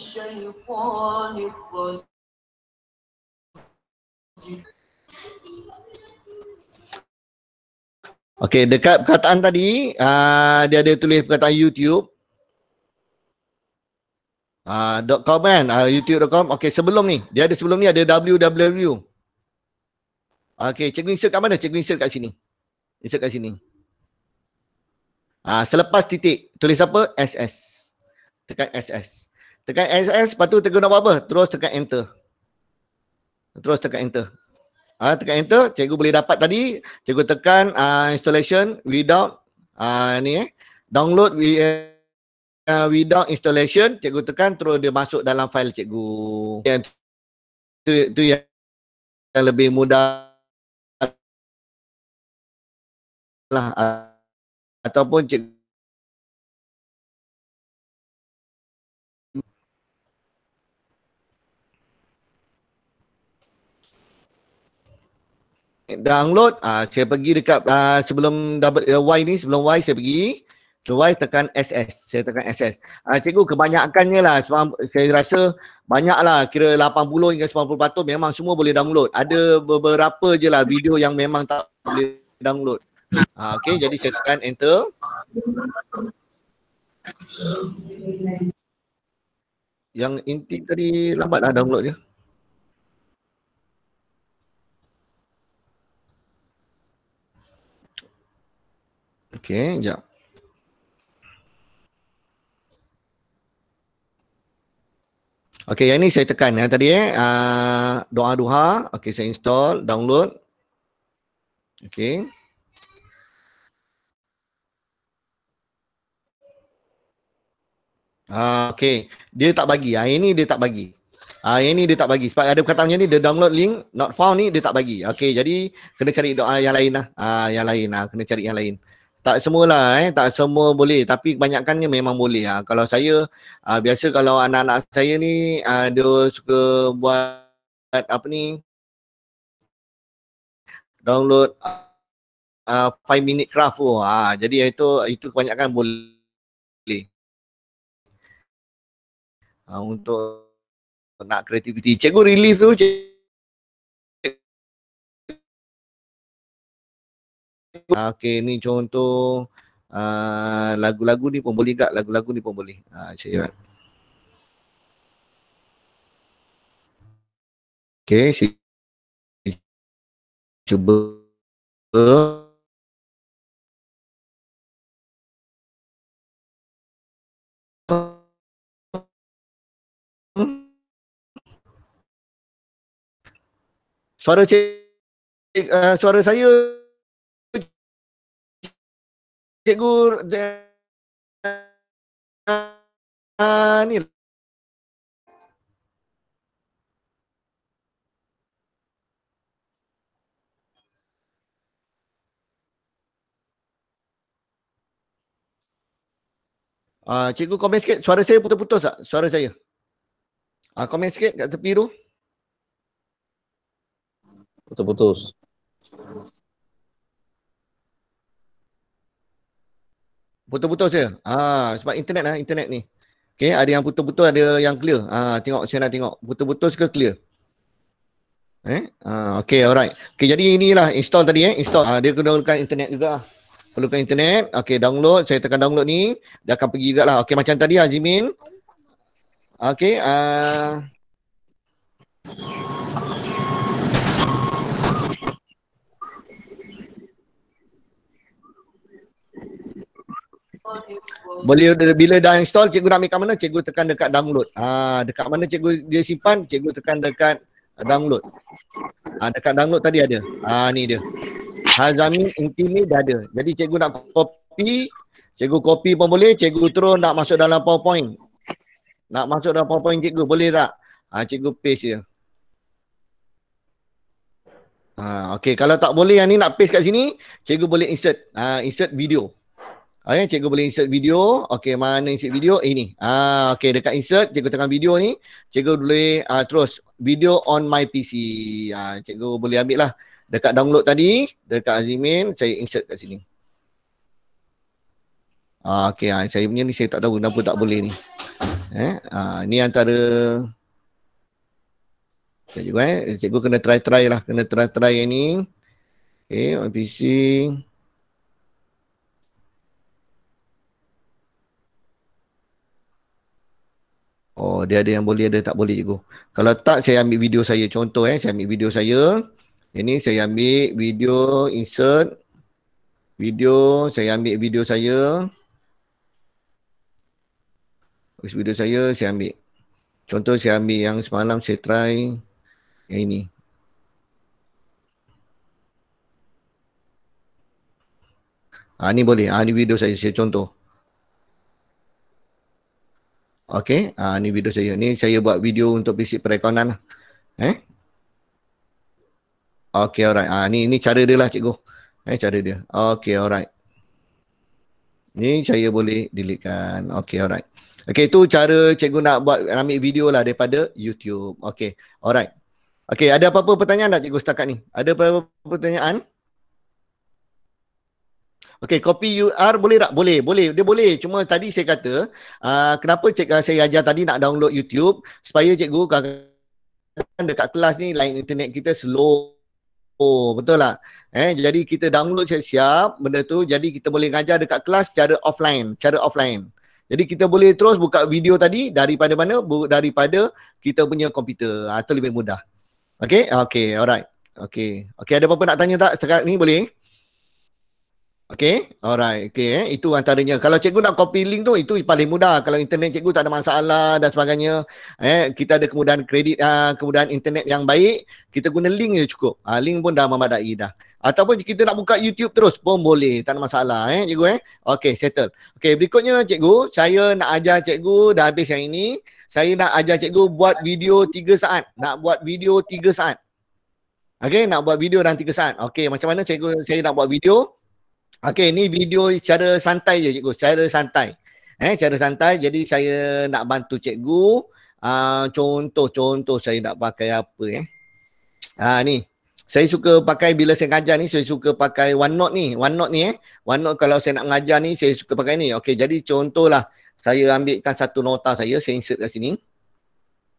Okey, dekat perkataan tadi dia ada tulis perkataan YouTube. .com kan, youtube.com. Okey, sebelum ni ada www. Okey, cikgu insert kat mana? Cikgu insert kat sini. Selepas titik tulis apa? SS. Tekan SS. Lepas tu cikgu nak buat apa? Terus tekan enter. Tekan enter, cikgu boleh dapat tadi. Cikgu tekan installation without download without installation, cikgu tekan terus dia masuk dalam file cikgu. itu yang lebih mudah lah, ataupun cikgu download, saya pergi dekat sebelum Y ni, sebelum Y saya pergi, sebelum Y tekan SS, saya tekan SS. Cikgu kebanyakannya lah, sebab saya rasa banyak lah, kira 80 hingga 90% memang semua boleh download. Ada beberapa je lah video yang memang tak boleh download. Okay, jadi saya tekan enter. Yang inti tadi lambat lah download dia. Okay, sekejap. Okay, yang ni saya tekan tadi doa duha. Okay, saya install, download. Okay. Okay, dia tak bagi. Ini dia tak bagi. Yang ni dia tak bagi. Sebab ada perkataan macam ni, the download link not found ni dia tak bagi. Okay, jadi kena cari doa yang lain lah. Yang lain lah, kena cari yang lain. Tak semualah tak semua boleh, tapi kebanyakannya memang boleh. Kalau saya biasa kalau anak-anak saya ni dia suka buat apa ni, download 5 minute craft tu. Jadi itu kebanyakan boleh. Untuk nak kreativiti. Cikgu relief tu okay, ni contoh lagu-lagu ni pun boleh tak? Lagu-lagu ni pun boleh. Saya okay, saya cuba suara saya cikgu ni cikgu komen sikit, suara saya putus-putus tak? Suara saya. Komen sikit kat tepi tu. Putus-putus. Putus-putus je. Sebab internet ni. Okay, ada yang putus-putus, ada yang clear. Tengok, saya nak tengok. Putus-putus ke clear? Okay, alright. Okay, jadi inilah install tadi install. Dia gunakan internet juga. Perlukan internet. Okay, download. Saya tekan download ni. Dia akan pergi juga lah. Okay, macam tadi Azimin. Okay. Boleh, bila dah install, cikgu nak ambil kat mana? Cikgu tekan dekat download. Dekat mana cikgu dia simpan? Cikgu tekan dekat download. Dekat download tadi ada. Ni dia. Hazamin Intimi dah ada. Jadi cikgu nak copy, cikgu copy pun boleh, cikgu terus nak masuk dalam PowerPoint. Nak masuk dalam PowerPoint cikgu, boleh tak? Cikgu paste je. Okay, kalau tak boleh yang ni nak paste kat sini, cikgu boleh insert. Insert video. Cikgu boleh insert video. Okay, mana insert video? Ini. Okay, dekat insert, cikgu tekan video ni. Cikgu boleh terus video on my PC. Cikgu boleh ambil lah. Dekat download tadi, dekat Azimin, saya insert kat sini. Okay, saya punya ni saya tak tahu kenapa tak boleh ni. Ni antara cikgu kena try lah. Kena try yang ni. Okay, on PC. Oh, dia ada yang boleh, ada tak boleh cikgu. Kalau tak, saya ambil video saya. Contoh saya ambil video saya. Ini saya ambil video, insert. Video, saya ambil video saya. Video saya ambil. Contoh saya ambil yang semalam saya try. Yang ini. Ni boleh. Ni video saya contoh. Okay, ni video saya. Ni saya buat video untuk basic perekonan lah. Okay, alright. Ni cara dia lah cikgu. Cara dia. Okay, alright. Ni saya boleh deletekan. Okay, alright. Okay, tu cara cikgu nak buat ambil video lah daripada YouTube. Okay, alright. Okay, ada apa-apa pertanyaan tak cikgu setakat ni? Ada apa-apa pertanyaan? Okay, copy UR boleh tak? Boleh, boleh. Dia boleh. Cuma tadi saya kata, kenapa saya ajar tadi nak download YouTube supaya cikgu dekat kelas ni line internet kita slow. Betul tak? Jadi kita download siap-siap benda tu, jadi kita boleh ngajar dekat kelas secara offline. Jadi kita boleh terus buka video tadi daripada mana? Daripada kita punya komputer. Itu lebih mudah. Okay? Okay, alright. Okay, ada apa-apa nak tanya tak sekarang ni boleh? Okay, alright. Okay, itu antaranya. Kalau cikgu nak copy link tu, itu paling mudah. Kalau internet cikgu tak ada masalah dan sebagainya, kita ada kemudahan kredit, kemudahan internet yang baik, kita guna link je cukup. Link pun dah memadai dah. Ataupun kita nak buka YouTube terus pun boleh, tak ada masalah. Cikgu Okay, settle. Okay, berikutnya cikgu, saya nak ajar cikgu dah habis yang ini. Saya nak ajar cikgu buat video 3 saat. Nak buat video 3 saat. Okay, nak buat video dalam 3 saat. Okay, macam mana cikgu saya nak buat video? Okay, ni video secara santai je cikgu, secara santai. Secara santai, jadi saya nak bantu cikgu. Contoh saya nak pakai apa ni. Saya suka pakai, bila saya ngajar ni, saya suka pakai OneNote ni. OneNote kalau saya nak ngajar ni, saya suka pakai ni. Okay, jadi contohlah, saya ambilkan satu nota saya insert kat sini.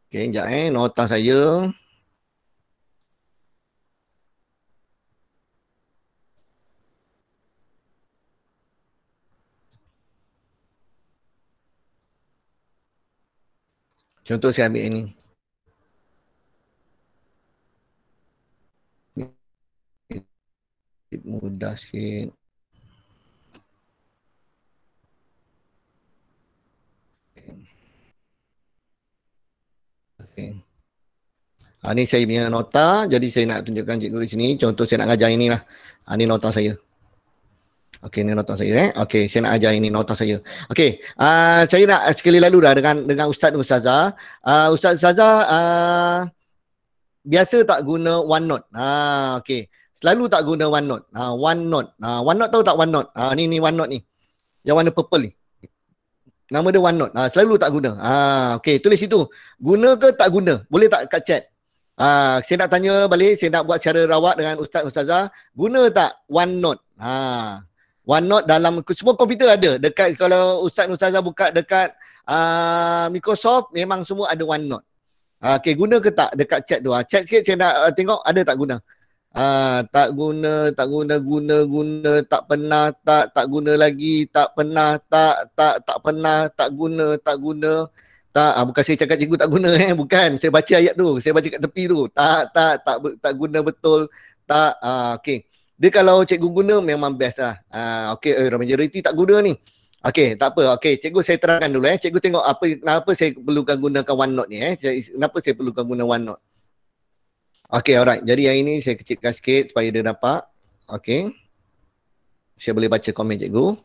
Okay, sekejap nota saya. Contoh saya ambil ini. Mudah sikit. Okay. Ni saya punya nota. Jadi saya nak tunjukkan cikgu di sini. Contoh saya nak ajar ini lah. Ni nota saya. Okey, ni nota saya Okey, saya nak ajar ini nota saya. Okey, saya nak sekali lalu dah dengan ustaz dan ustazah. Ustaz ustazah biasa tak guna OneNote. Okey. Selalu tak guna OneNote. OneNote. OneNote tahu tak OneNote? Ni OneNote ni. Yang warna purple ni. Nama dia OneNote. Selalu tak guna. Okey, tulis situ. Guna ke tak guna? Boleh tak kat chat? Saya nak tanya balik, saya nak buat secara rawak dengan ustaz ustazah. Guna tak OneNote? OneNote dalam semua komputer ada. Dekat kalau ustaz ustazah buka dekat Microsoft memang semua ada OneNote. Okey, guna ke tak dekat chat tu? Chat sikit saya nak tengok ada tak guna. Tak guna, tak pernah, tak guna lagi, tak pernah, tak pernah, tak guna. Bukan saya cakap cikgu tak guna bukan. Saya baca ayat tu, saya baca kat tepi tu. Tak guna betul. Tak, okey. Dia kalau cikgu guna memang best lah. Okey, majoriti tak guna ni. Okey, tak apa. Okey, cikgu saya terangkan dulu Cikgu tengok kenapa saya perlukan gunakan OneNote ni Kenapa saya perlukan guna OneNote. Okey, alright. Jadi yang ini saya kecilkan sikit supaya dia dapat. Okey. Saya boleh baca komen cikgu.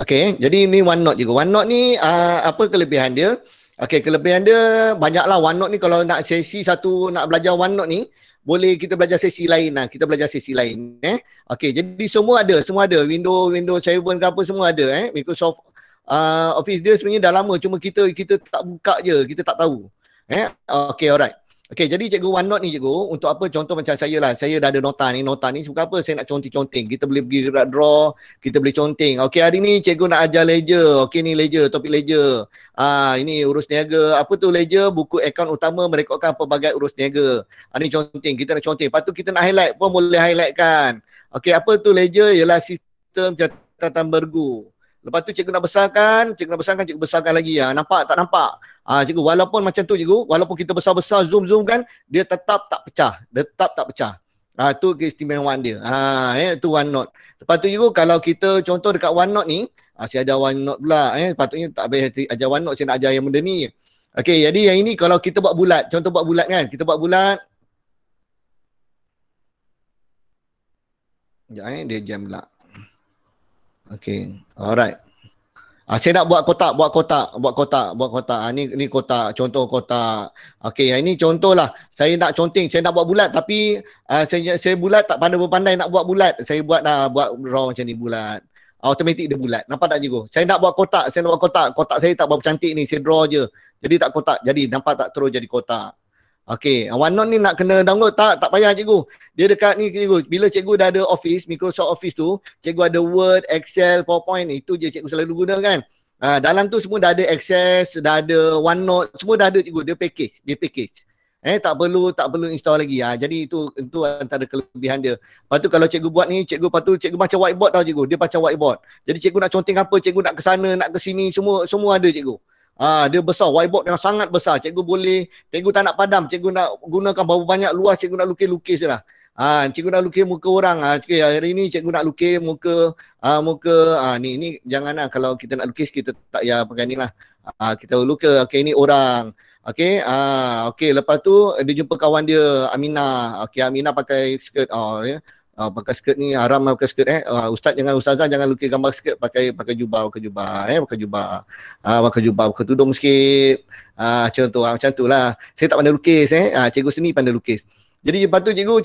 Okey, jadi ni OneNote cikgu. OneNote ni apa kelebihan dia? Okey, kelebihan dia banyaklah. OneNote ni kalau nak sesi satu, nak belajar OneNote ni, boleh kita belajar sesi lain lah. Kita belajar sesi lain. Okey, jadi semua ada. Windows 7 ke apa semua ada. Microsoft Office dia sebenarnya dah lama. Cuma kita tak buka je. Kita tak tahu. Okey, alright. Okey, jadi cikgu OneNote ni cikgu, untuk apa? Contoh macam saya lah. Saya dah ada nota ni. Nota ni sebab apa? Saya nak conteng-conteng. Kita boleh pergi gerak draw. Kita boleh conteng. Okey, hari ni cikgu nak ajar ledger. Okey, ni ledger. Topik ledger. Ini urus niaga. Apa tu ledger? Buku akaun utama merekodkan pelbagai urus niaga. Ni conteng. Kita nak conteng. Lepas tu kita nak highlight pun boleh highlight kan. Okey, apa tu ledger? Ialah sistem catatan bergu. Lepas tu cikgu nak besarkan, cikgu besarkan lagi. Nampak tak nampak? Cikgu, walaupun macam tu cikgu, walaupun kita besar-besar zoom kan, dia tetap tak pecah. Tu keistimewaan dia. Itu OneNote. Lepas tu cikgu, kalau kita contoh dekat OneNote ni, saya ajar OneNote pula. Patutnya tak boleh ajar OneNote, saya nak ajar yang benda ni. Okey, jadi yang ini kalau kita buat bulat, contoh buat bulat kan, kita buat bulat. Sekejap dia jam pula. Okey, alright. Saya nak buat kotak. Ni kotak, contoh kotak. Okey, yang ini contohlah. Saya nak conteng, saya nak buat bulat tapi saya bulat tak pandai nak buat bulat. Saya buat raw macam ni bulat. Automatik dia bulat. Nampak tak cikgu? Saya nak buat kotak, Kotak saya tak berapa cantik ni, saya draw je. Jadi tak kotak. Jadi nampak tak terus jadi kotak. Okey, OneNote ni nak kena download tak payah cikgu. Dia dekat ni cikgu. Bila cikgu dah ada Office, Microsoft Office tu, cikgu ada Word, Excel, PowerPoint, itu je cikgu selalu guna kan. Dalam tu semua dah ada Access, dah ada OneNote, semua dah ada cikgu. Dia package. Tak perlu install lagi. Jadi itu antara kelebihan dia. Lepas tu kalau cikgu buat ni, cikgu macam whiteboard tau cikgu. Dia macam whiteboard. Jadi cikgu nak conteng apa, cikgu nak ke sana, nak ke sini, semua ada cikgu. Dia besar, whiteboard yang sangat besar. Cikgu tak nak padam, cikgu nak gunakan berapa banyak luas, cikgu nak lukis je lah. Cikgu nak lukis muka orang. Hari ni cikgu nak lukis muka ni janganlah, kalau kita nak lukis kita tak payah pakai ni lah. Kita lukis, ni orang. Lepas tu dia jumpa kawan dia Aminah. Aminah pakai skirt. Pakai skirt ni haram pakai skirt ustazah jangan lukis gambar skirt, pakai jubah, pakai tudung sikit. Macam tu lah. Saya tak pandai lukis cikgu seni pandai lukis. Jadi lepas tu cikgu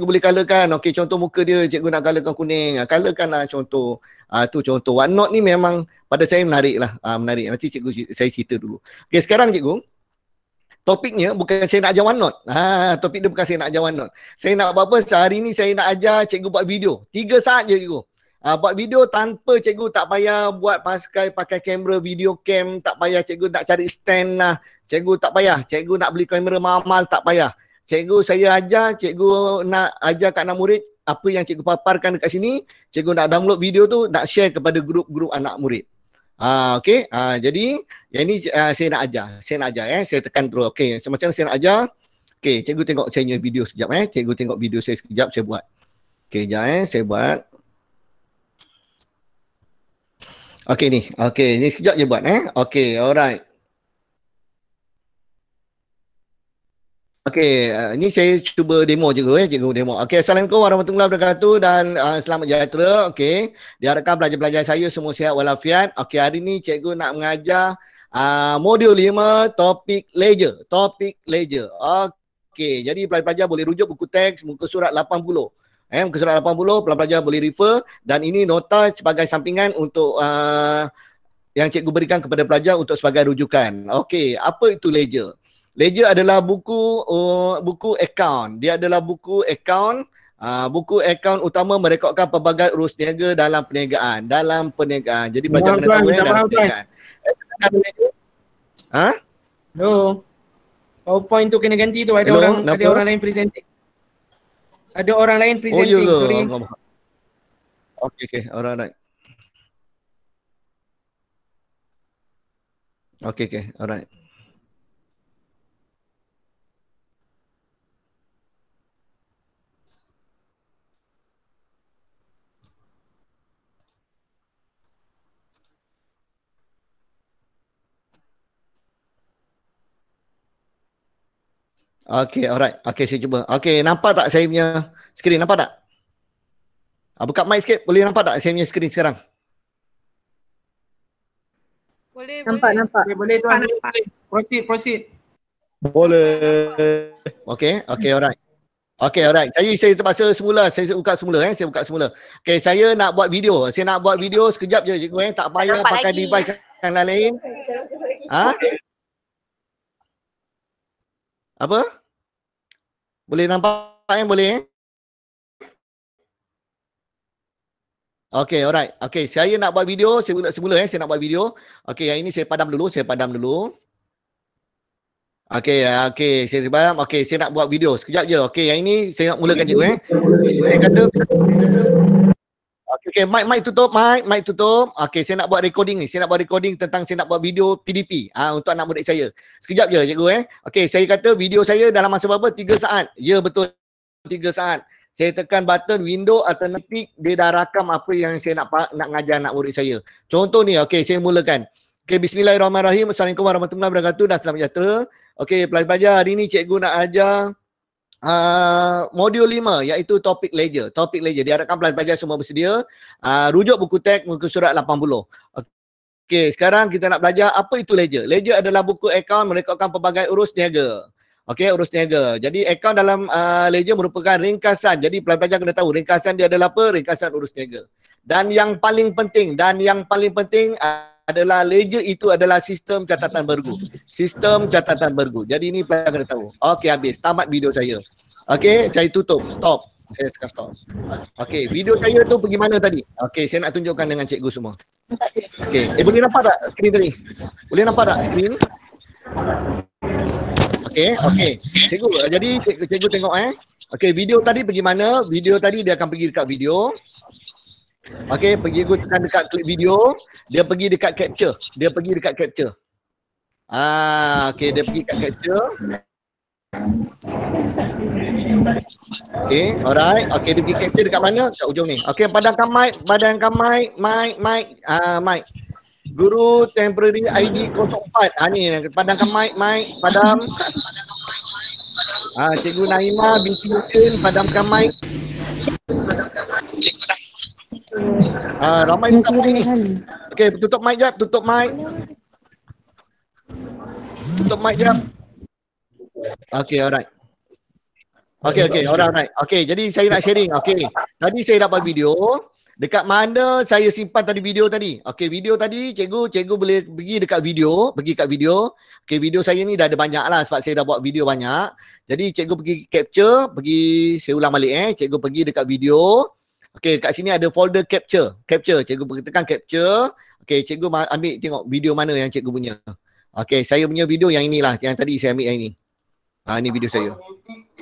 boleh colourkan. Contoh muka dia cikgu nak colourkan kuning. Colourkan lah contoh. Tu contoh. OneNote ni memang pada saya menarik lah. Menarik. Nanti saya cerita dulu. Sekarang cikgu, topiknya bukan saya nak ajar OneNote. Topik dia bukan saya nak ajar OneNote. Saya nak buat apa? Sehari ni saya nak ajar cikgu buat video. 3 saat je cikgu. Buat video tanpa cikgu tak payah buat pakai kamera video cam. Tak payah cikgu nak cari stand lah. Cikgu tak payah. Cikgu nak beli kamera mahal tak payah. Saya ajar, cikgu nak ajar kat anak murid apa yang cikgu paparkan dekat sini. Cikgu nak download video tu, nak share kepada grup-grup anak murid. Jadi yang ini saya nak ajar. Saya tekan terus. Macam saya nak ajar. Cikgu tengok saya punya video sekejap Cikgu tengok video saya sekejap, saya buat. Sekejap saya buat. Ni. Ni sekejap je buat alright. Ni saya cuba demo cikgu demo. Assalamualaikum warahmatullahi wabarakatuh dan selamat sejahtera. Diharapkan pelajar-pelajar saya semua sihat walafiat. Hari ni cikgu nak mengajar modul 5 topik ledger. Jadi pelajar-pelajar boleh rujuk buku teks muka surat 80. Muka surat 80 pelajar boleh refer dan ini nota sebagai sampingan untuk yang cikgu berikan kepada pelajar untuk sebagai rujukan. Apa itu ledger? Ledger adalah buku akaun. Dia adalah buku akaun. Buku akaun utama merekodkan pelbagai urus niaga dalam perniagaan. Jadi pelajar kena tahu dalam perniagaan. No. PowerPoint tu kena ganti tu. Ada orang lain presenting. Ada orang lain presenting. Sorry. Alright. Alright. Alright. Saya cuba. Nampak tak saya punya skrin? Nampak tak? Buka mic sikit. Boleh nampak tak saya punya skrin sekarang? Boleh. Boleh tuan. Proceed. Boleh. Alright. Alright. Saya terpaksa semula. Saya buka semula. Saya nak buat video. Sekejap je cikgu. Tak payah pakai device yang lain. Apa? Boleh nampak boleh? Alright. Saya nak buat video. Saya nak buat video. Yang ini saya padam dulu. Saya padam. Saya nak buat video. Sekejap je. Yang ini saya nak mulakan cikgu. Saya kata mic tutup. Saya nak buat recording ni. Saya nak buat video PDP untuk anak murid saya. Sekejap je cikgu. Saya kata video saya dalam masa berapa? 3 saat. Ya betul 3 saat. Saya tekan button window alternatif, dia dah rakam apa yang saya nak ngajar anak murid saya. Contoh ni, saya mulakan. Bismillahirrahmanirrahim. Assalamualaikum warahmatullahi wabarakatuh dan selamat sejahtera. Pelajar-pelajar, hari ni cikgu nak ajar modul 5 iaitu topik ledger. Diharapkan pelajar-pelajar semua bersedia. Rujuk buku teks muka surat 80. Okey, sekarang kita nak belajar apa itu ledger. Ledger adalah buku akaun merekodkan pelbagai urus niaga. Okey, urus niaga. Jadi akaun dalam ledger merupakan ringkasan. Jadi pelajar kena tahu ringkasan dia adalah apa? Ringkasan urus niaga. Dan yang paling penting adalah ledger itu adalah sistem catatan bergu. Sistem catatan bergu. Jadi ini pelajar kena tahu. Okey, habis. Tamat video saya. Okey, saya tutup. Stop. Saya tekan stop. Okey, video saya tu pergi mana tadi? Okey, saya nak tunjukkan dengan cikgu semua. Okey, boleh nampak tak skrin tadi? Boleh nampak tak skrin? Okey. Cikgu, jadi cikgu tengok Okey, video tadi pergi mana? Video tadi dia akan pergi dekat video. Okey, pergi tekan dekat klik video, dia pergi dekat capture. Okey, dia pergi dekat capture. Okay, alright. Okay, dia pergi capture dekat mana? Dekat ujung ni. Okay, padamkan mic. Mic. Guru temporary ID 04. Ni, padamkan mic. Padam. Cikgu Naima binti Hussein, padamkan mic. Ramai buka mic ni. Okay, tutup mic jap. Tutup mic jap. Okay, alright. Alright. Okay, jadi saya nak sharing. Okay, tadi saya dapat video. Dekat mana saya simpan tadi video tadi? Okay, video tadi cikgu boleh pergi dekat video. Okay, video saya ni dah ada banyak lah sebab saya dah buat video banyak. Jadi cikgu pergi capture, saya ulang balik Cikgu pergi dekat video. Okay, kat sini ada folder capture. Cikgu pergi tekan capture. Okay, cikgu ambil tengok video mana yang cikgu punya. Okay, saya punya video yang inilah. Yang tadi saya ambil yang ini. Ini video saya.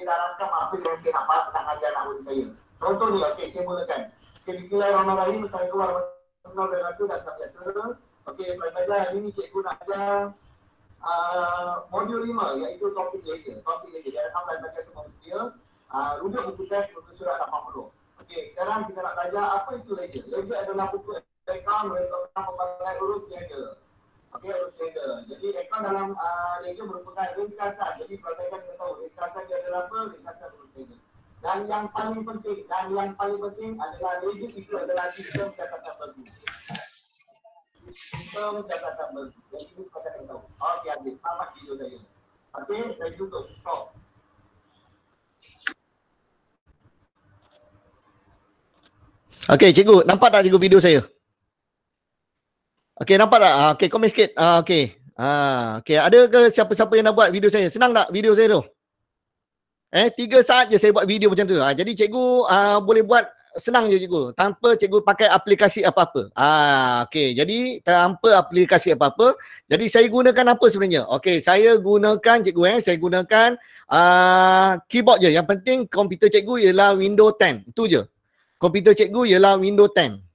Dalamkan apa yang saya nak ajar anak murid saya. Contoh ni, okey, saya mulakan. Okay, bismillahirrahmanirrahim. Assalamualaikum warahmatullahi wabarakatuh dan sejahtera. Okey, pelajar hari ni cikgu nak ajar modul 5 iaitu topik ledger. Dia akan belajar semua dia. Rujuk buku teks muka surat 80. Okey, sekarang kita nak belajar apa itu ledger. Ledger adalah buku akaun merekodkan pelbagai urus niaga. Okey, urus niaga. Jadi akaun dalam ledger merupakan ringkasan. Jadi pelajar kita tahu ringkasan dia adalah apa? Ringkasan urus niaga. Dan yang paling penting adalah ledger itu adalah sistem catatan bergu. Jadi itu pelajar kita tahu. Okey, habis. Tamat video saya. Okey, saya tutup. Stop. Okey, cikgu, nampak tak cikgu video saya? Okey, nampak tak? Okey, komen sikit. Okey. Okey, ada ke siapa-siapa yang nak buat video saya? Senang tak video saya tu? 3 saat je saya buat video macam tu. Jadi cikgu boleh buat senang je cikgu. Tanpa cikgu pakai aplikasi apa-apa. Okey, jadi tanpa aplikasi apa-apa. Jadi saya gunakan apa sebenarnya? Okey, saya gunakan cikgu saya gunakan keyboard je. Yang penting komputer cikgu ialah Windows 10. Itu je. Komputer cikgu ialah Windows 10.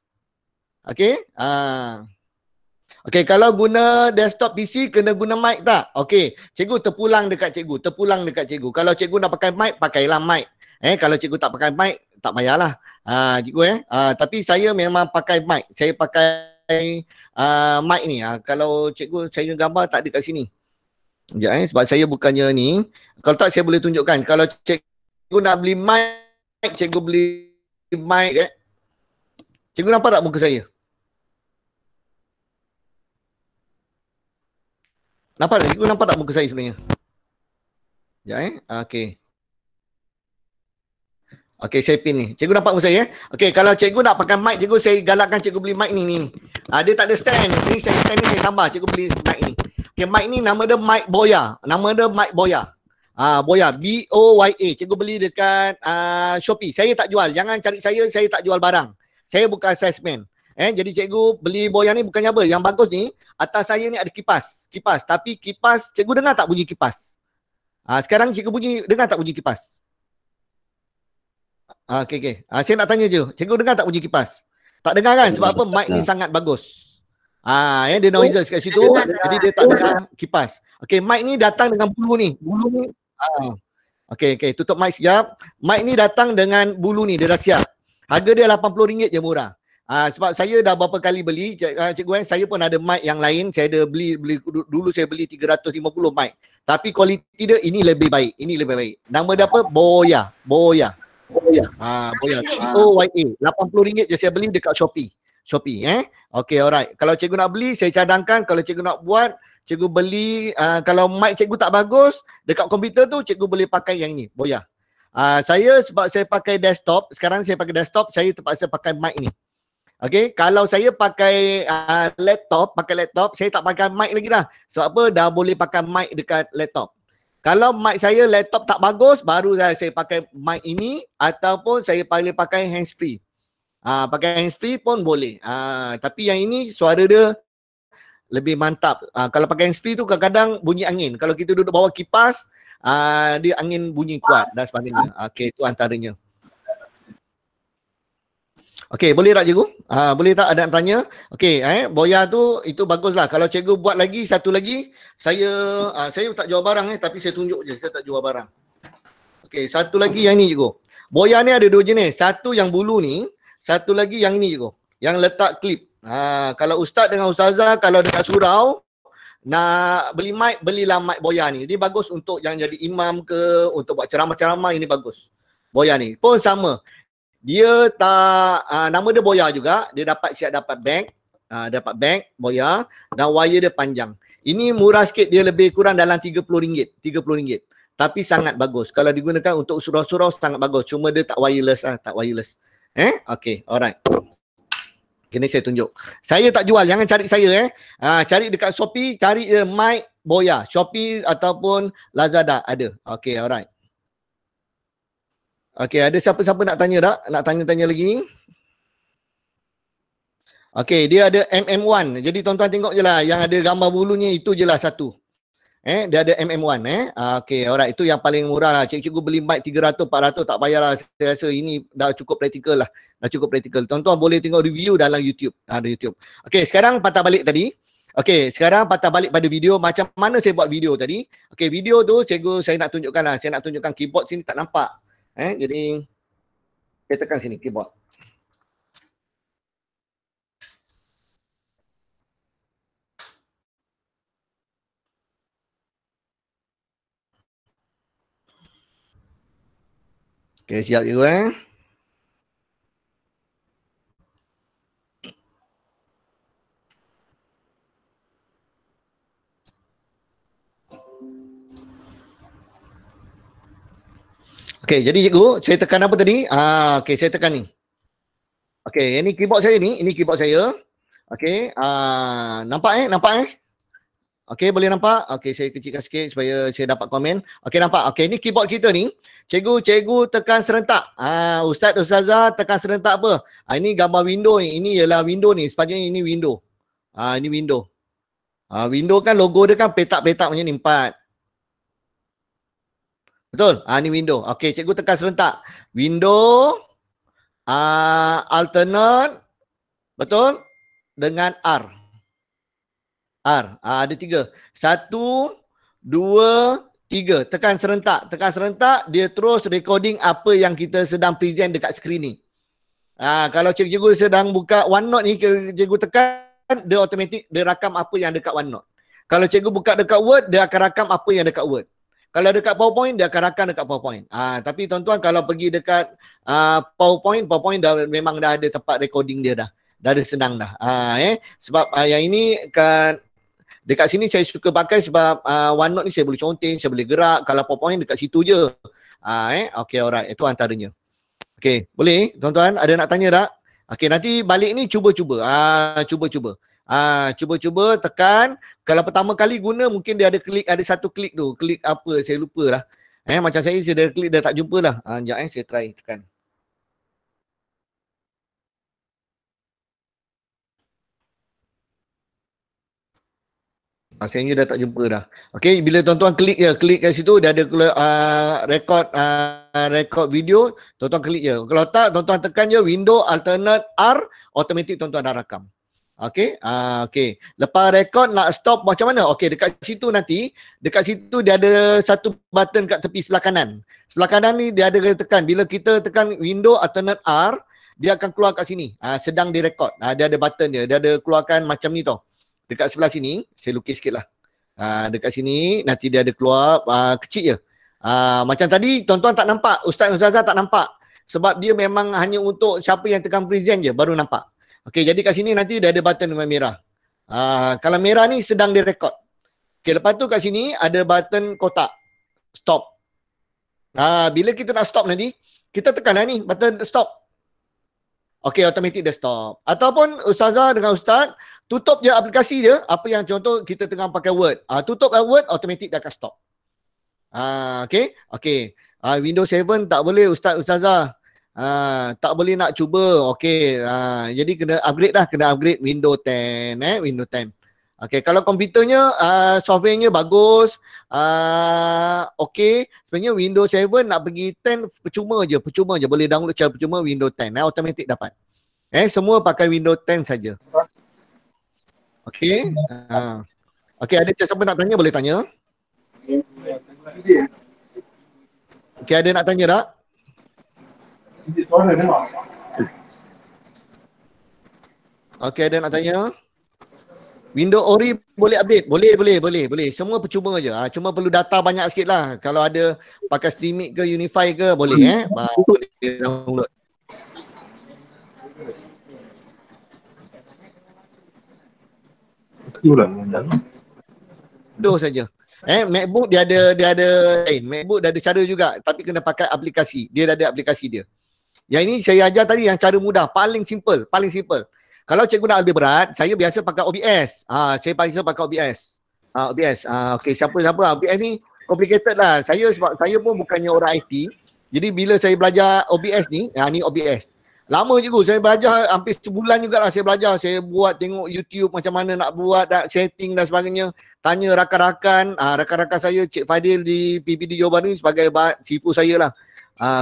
Okey. Okey, kalau guna desktop PC kena guna mic tak? Okey, cikgu terpulang dekat cikgu. Kalau cikgu nak pakai mic, pakailah mic. Kalau cikgu tak pakai mic, tak payahlah. Cikgu tapi saya memang pakai mic. Saya pakai mic ni. Kalau cikgu saya gambar tak ada kat sini. Sekejap sebab saya bukannya ni. Kalau tak saya boleh tunjukkan. Kalau cikgu nak beli mic, cikgu beli mic Cikgu nampak tak muka saya? Nampak tak? Cikgu nampak tak muka saya sebenarnya? Sekejap Okey. Okey, saya pin ni. Cikgu nampak muka saya Okey, kalau cikgu nak pakai mic, cikgu saya galakkan cikgu beli mic ni. Dia tak ada stand. Ni stand ni saya tambah. Cikgu beli mic ni. Okey, mic ni nama dia mic Boya. Boya, B-O-Y-A. Cikgu beli dekat Shopee. Saya tak jual. Jangan cari saya tak jual barang. Saya bukan salesman. Jadi cikgu beli Boya ni bukannya apa. Yang bagus ni, atas saya ni ada kipas. Tapi kipas, cikgu dengar tak bunyi kipas? Sekarang cikgu dengar tak bunyi kipas? Okey. Saya nak tanya je. Cikgu dengar tak bunyi kipas? Tak dengar kan? Sebab apa? Mic ni sangat bagus. Dia noises kat situ. Jadi dia tak dengar kipas. Okey, mic ni datang dengan bulu ni. Okey, tutup mic sekejap. Mic ni datang dengan bulu ni, dia dah siap. Harga dia RM80 je murah. Sebab saya dah berapa kali beli, cikgu saya pun ada mic yang lain. Saya ada beli dulu saya beli 350 mic. Tapi kualiti dia ini lebih baik. Nama dia apa? Boya. Boya. O-Y-A. RM80 je saya beli dekat Shopee. Shopee. Okay, alright. Kalau cikgu nak beli, saya cadangkan. Kalau cikgu nak buat, cikgu beli. Kalau mic cikgu tak bagus, dekat komputer tu cikgu boleh pakai yang ni, Boya. Saya sebab saya pakai desktop, sekarang saya pakai desktop, saya terpaksa pakai mic ni. Okay, kalau saya pakai laptop, saya tak pakai mic lagi dah. Sebab apa? Dah boleh pakai mic dekat laptop. Kalau mic saya laptop tak bagus, baru saya pakai mic ini ataupun saya boleh pakai handsfree. Pakai handsfree pun boleh. Tapi yang ini suara dia lebih mantap. Kalau pakai handsfree tu kadang-kadang bunyi angin. Kalau kita duduk bawah kipas, dia angin bunyi kuat dan sebagainya. Okay, itu antaranya. Okey, boleh tak cikgu? Boleh tak ada nak tanya? Okey, Boya tu itu baguslah. Kalau cikgu buat lagi satu lagi, saya tak jual barang tapi saya tunjuk je, saya tak jual barang. Okey, satu lagi yang ni cikgu. Boya ni ada dua jenis. Satu yang bulu ni, satu lagi yang ini cikgu. Yang letak klip. Kalau ustaz dengan ustazah kalau dekat surau nak beli mic, belilah mic Boya ni. Dia bagus untuk yang jadi imam ke, untuk buat ceramah-ceramah, ini bagus. Boya ni pun sama. Dia tak, nama dia Boya juga. Dia dapat bag Boya dan wire dia panjang. Ini murah sikit, dia lebih kurang dalam RM30. Tapi sangat bagus. Kalau digunakan untuk surau-surau sangat bagus. Cuma dia tak wireless. Okay, alright. Ini saya tunjuk. Saya tak jual, jangan cari saya. Cari dekat Shopee, cari mic Boya. Shopee ataupun Lazada ada. Okay, alright. Okey, ada siapa-siapa nak tanya tak? Nak tanya-tanya lagi? Okey, dia ada MM1. Jadi tuan-tuan tengok je lah. Yang ada gambar bulunya itu je lah satu. Dia ada MM1. Okey, alright. Itu yang paling murah lah. Cikgu beli mic 300, 400 tak payahlah. Saya rasa ini dah cukup praktikal lah. Dah cukup praktikal. Tuan-tuan boleh tengok review dalam YouTube. Ada YouTube. Okey, sekarang patah balik tadi. Okey, sekarang patah balik pada video. Macam mana saya buat video tadi. Okey, video tu saya nak tunjukkan lah. Saya nak tunjukkan keyboard sini tak nampak. Jadi saya tekan sini keyboard. Okey, siap juga Okey, jadi cikgu, saya tekan apa tadi? Okey, saya tekan ni. Okey, ini keyboard saya ni, ini keyboard saya. Okey, nampak nampak Okey, boleh nampak? Okey, saya kecilkan sikit supaya saya dapat komen. Okey, nampak. Okey, ini keyboard kita ni. Cikgu tekan serentak. Ustaz, ustazah tekan serentak apa? Ini gambar window ni. Ini ialah window ni. Sepatutnya ini window. Ini window. Window kan logo dia kan petak-petak macam ni, 4. Betul? Ni window. Okey, cikgu tekan serentak. Window, alternate, betul? Dengan R. Ada 3. 1, 2, 3. Tekan serentak. Tekan serentak, dia terus recording apa yang kita sedang present dekat skrin ni. Kalau cikgu sedang buka OneNote ni, cikgu tekan, dia automatik, dia rakam apa yang dekat OneNote. Kalau cikgu buka dekat Word, dia akan rakam apa yang dekat Word. Kalau dekat PowerPoint, dia akan rakam dekat PowerPoint. Tapi tuan-tuan kalau pergi dekat PowerPoint memang dah ada tempat recording dia dah. Dah ada senang dah. Sebab yang ini kan dekat sini saya suka pakai sebab OneNote ni saya boleh conteng, saya boleh gerak. Kalau PowerPoint dekat situ je. Okay, alright. Itu antaranya. Okay, boleh? Tuan-tuan ada nak tanya tak? Okay, nanti balik ni cuba-cuba. Cuba-cuba tekan. Kalau pertama kali guna mungkin dia ada klik, ada satu klik tu. Klik apa? Saya lupa lah. Macam saya dah klik dah tak jumpa lah. Sekejap saya try tekan. Saya dah tak jumpa dah. Okey, bila tuan-tuan klik je, klik kat situ dia ada record video, tuan-tuan klik je. Kalau tak, tuan-tuan tekan je window alternate R, automatik tuan-tuan dah rakam. Okey, okey. Lepas record nak stop macam mana? Okey, dekat situ nanti, dekat situ dia ada satu button kat tepi sebelah kanan. Sebelah kanan ni dia ada tekan. Bila kita tekan window alternate R, dia akan keluar kat sini. Sedang direkod. Dia ada button dia. Dia ada keluarkan macam ni tau. Dekat sebelah sini, saya lukis sikit lah. Dekat sini, nanti dia ada keluar kecil je. Macam tadi, tuan-tuan tak nampak. Ustaz Ustazah tak nampak. Sebab dia memang hanya untuk siapa yang tekan present je, baru nampak. Okey, jadi kat sini nanti dia ada button warna merah. Kalau merah ni sedang direkod. Okey, lepas tu kat sini ada button kotak. Stop. Bila kita nak stop nanti, kita tekanlah ni button stop. Okey, automatik dia stop. Ataupun ustazah dengan ustaz tutup je aplikasi dia, apa yang contoh kita tengah pakai Word. Tutup Word, automatik dia akan stop. Okey. Okey. Windows 7 tak boleh ustazah. Tak boleh nak cuba. Okey. Jadi kena upgrade dah, kena upgrade Windows 10 Windows 10. Okey, kalau komputernya softwarenya bagus, okey, sebenarnya Windows 7 nak pergi 10 percuma je boleh download secara percuma Windows 10 automatik dapat. Semua pakai Windows 10 saja. Okey. Okey, ada siapa nak tanya boleh tanya. Okey, ada nak tanya tak? Okey, ada nak tanya? Windows Ori boleh update? Boleh. Semua percuma je. Cuma perlu data banyak sikit lah. Kalau ada pakai Steamit ke Unify ke boleh boleh download. Itu saja. MacBook dia ada MacBook dia ada cara juga tapi kena pakai aplikasi. Dia ada aplikasi dia. Yang ini saya ajar tadi yang cara mudah, paling simple. Kalau cikgu nak lebih berat, saya biasa pakai OBS. Saya biasa pakai OBS. Okey, siapa OBS ni complicated lah. Sebab saya pun bukannya orang IT. Jadi bila saya belajar OBS ni, ni OBS. Lama cikgu, saya belajar hampir sebulan jugalah saya belajar. Saya buat tengok YouTube macam mana nak buat, nak setting dan sebagainya. Tanya rakan-rakan, rakan-rakan saya, Cik Fadil di PPD Johor Bahru sebagai sifu saya lah.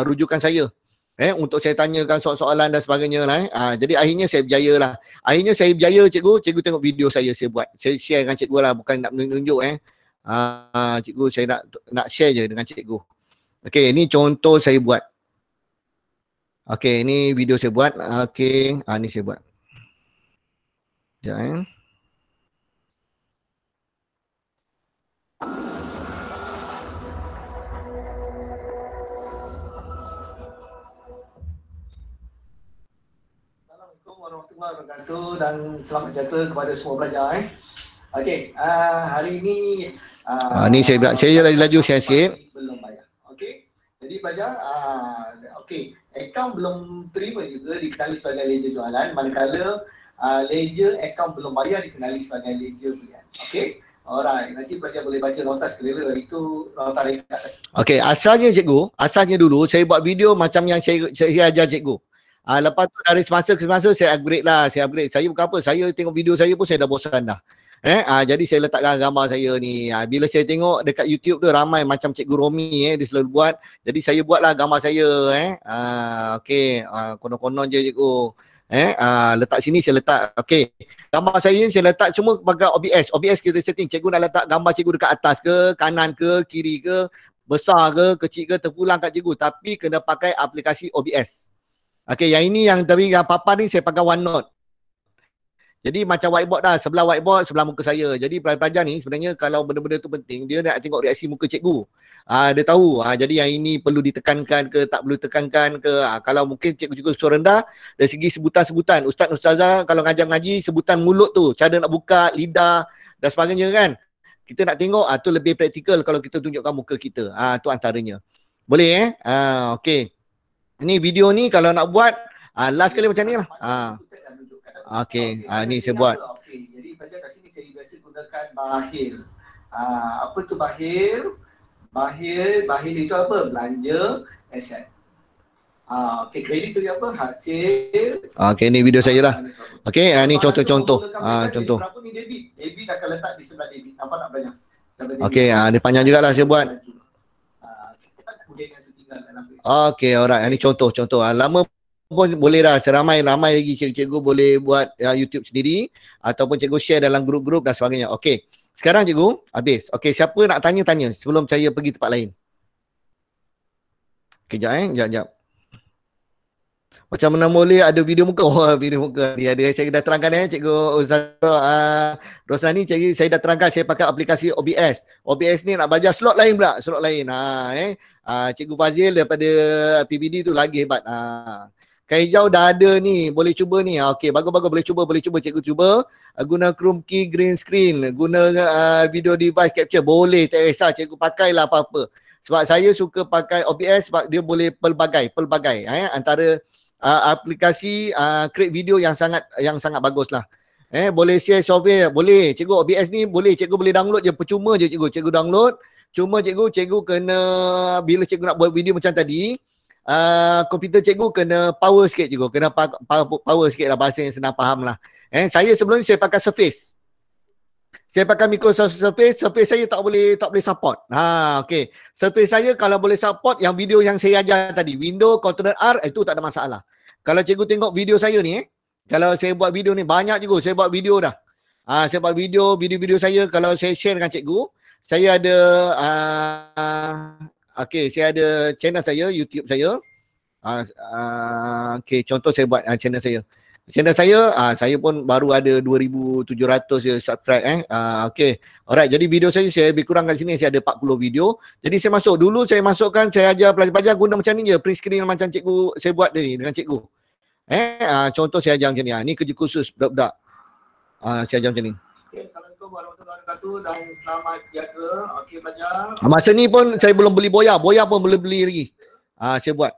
Rujukan saya. Untuk saya tanyakan soalan dan sebagainya lah. Jadi akhirnya saya berjaya lah. Akhirnya saya berjaya cikgu tengok video saya buat. Saya share dengan cikgu lah, bukan nak menunjuk cikgu saya nak share je dengan cikgu. Okey, ini contoh saya buat. Okey, ini video saya buat. Okey, ni saya buat. Sekejap warahmatullahi wabarakatuh dan selamat sejahtera kepada semua pelajar. Okey, hari ini ni saya laju share sikit. Belum bayar. Okey. Jadi pelajar okey, akaun belum terima juga dikenali sebagai ledger jualan, manakala ledger akaun belum bayar dikenali sebagai ledger pilihan. Okey. Alright, nanti pelajar boleh baca nota sekiranya itu nota ringkas. Okey, asalnya dulu saya buat video macam yang saya ajar cikgu. Lepas tu dari semasa ke semasa saya upgrade. Saya bukan apa, saya tengok video saya pun saya dah bosan dah. Jadi saya letakkan gambar saya ni. Bila saya tengok dekat YouTube tu ramai macam Cikgu Romi dia selalu buat. Jadi saya buatlah gambar saya okey, konon-konon je cikgu. Letak sini saya letak. Okey. Gambar saya ni saya letak cuma pakai OBS. OBS kita setting. Cikgu nak letak gambar cikgu dekat atas ke, kanan ke, kiri ke, besar ke, kecil ke, terpulang kat cikgu, tapi kena pakai aplikasi OBS. Okey, yang ini yang papan ni saya pakai OneNote. Jadi macam whiteboard dah, sebelah whiteboard, sebelah muka saya. Jadi pelajar ni sebenarnya kalau benda-benda tu penting, dia nak tengok reaksi muka cikgu. Dia tahu. Jadi yang ini perlu ditekankan ke, tak perlu tekankan ke. Kalau mungkin cikgu-cikgu suara rendah, dari segi sebutan-sebutan. Ustaz-ustazah kalau ngajar-ngaji, sebutan mulut tu, cara nak buka, lidah dan sebagainya kan. Kita nak tengok, tu lebih praktikal kalau kita tunjukkan muka kita. Tu antaranya. Boleh okey. Ni video ni kalau nak buat last kali macam ni lah. Okey, ni saya buat. Okey, jadi pada kat sini saya biasa gunakan bahil. Apa tu bahil? Bahil itu apa? Belanja aset. Okey, kredit tu apa? Hasil. Okey, ni video saya lah. Okey, ni contoh-contoh. Contoh. Berapa ni debit? Debit akan letak di sebelah debit. Nampak tak banyak? Okey, ni panjang jugalah saya buat. Okey, alright. Ini contoh. Lama pun boleh dah. Ramai lagi cikgu boleh buat YouTube sendiri ataupun cikgu share dalam grup-grup dan sebagainya. Okey. Sekarang cikgu habis. Okey, siapa nak tanya sebelum saya pergi tempat lain? Kejap Sekejap. Macam mana boleh ada video muka? Video muka. Dia ada, saya dah terangkan cikgu Ustazah Roslani, saya dah terangkan saya pakai aplikasi OBS. OBS ni nak belajar slot lain pula, Cikgu Fazil daripada PBD tu lagi hebat. Kain hijau dah ada ni, boleh cuba ni. Okey, bagus-bagus, boleh cuba cikgu cuba. Guna chrome key, green screen, guna video device capture, boleh, tak kisah cikgu pakailah apa-apa. Sebab saya suka pakai OBS sebab dia boleh pelbagai antara aplikasi create video yang sangat bagus lah. Boleh share software, boleh. Cikgu OBS ni boleh, cikgu boleh download je, percuma je cikgu download. Cuma cikgu kena, bila cikgu nak buat video macam tadi, komputer cikgu kena power sikit cikgu, kena power sikit lah, bahasa yang senang faham lah. Saya sebelum ni saya pakai Surface. Saya pakai Microsoft Surface saya tak boleh support. Okey. Surface saya kalau boleh support yang video yang saya ajar tadi, Windows, Ctrl R, itu tak ada masalah. Kalau cikgu tengok video saya ni, kalau saya buat video ni, banyak cikgu, saya buat video dah. Saya buat video saya, kalau saya share dengan cikgu, saya ada, saya ada channel saya, YouTube saya. Contoh saya buat channel saya. Channel saya pun baru ada 2,700 je subscribe. Alright, jadi video saya lebih kurang kat sini saya ada 40 video. Jadi saya masukkan, saya ajar pelajar-pelajar guna macam ni je, print screen macam cikgu saya buat tadi dengan cikgu. Contoh saya ajar macam ni. Ni kerja khusus budak-budak. Saya ajar macam ni. Assalamualaikum warahmatullahi wabarakatuh dan selamat sejahtera. Okey pelajar. Masa ni pun saya belum beli boya pun boleh beli lagi. Saya buat.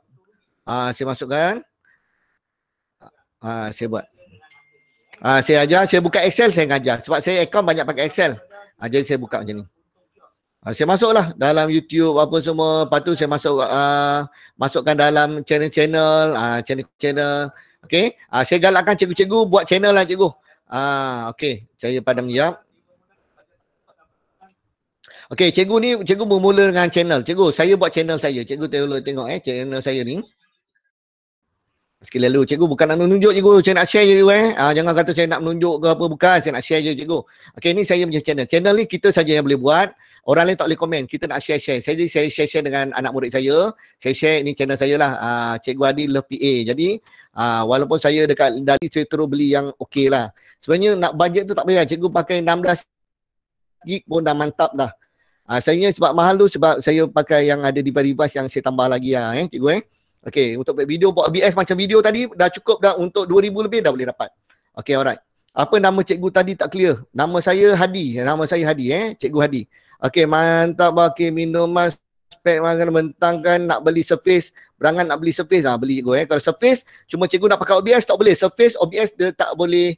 Saya masukkan. Saya buat. Saya ajar, saya buka Excel, saya ngajar. Sebab saya account banyak pakai Excel. Jadi saya buka macam ni. Saya masuklah dalam YouTube apa semua. Lepas tu saya masukkan dalam channel-channel. Okey. Saya galakkan cikgu-cikgu buat channel lah cikgu. Okey. Saya padam jap. Okey, cikgu bermula dengan channel. Cikgu, saya buat channel saya. Cikgu tengok channel saya ni. Sekali lalu, cikgu bukan nak menunjuk cikgu, saya nak share je cikgu. Jangan kata saya nak menunjuk ke apa, bukan, saya nak share je cikgu. Okey, ni saya punya channel. Channel ni kita saja yang boleh buat. Orang lain tak boleh komen. Kita nak share. Saya share dengan anak murid saya. Saya share ni channel saya lah. Cikgu Adi Love PA. Jadi walaupun saya dekat dari saya terus beli yang okey lah. Sebenarnya nak budget tu tak payah. Cikgu pakai 16 gig pun dah mantap dah. Saya sebab mahal tu sebab saya pakai yang ada device yang saya tambah lagi lah cikgu Okey, untuk video buat OBS macam video tadi dah cukup dah, untuk 2,000 lebih dah boleh dapat. Okey, alright. Apa nama cikgu tadi tak clear? Nama saya Hadi. Cikgu Hadi. Okey, mantap. Okey, minuman spek makan mentangkan nak beli Surface. Berangan nak beli Surface, beli cikgu Kalau Surface cuma cikgu nak pakai OBS tak boleh. Surface OBS dia tak boleh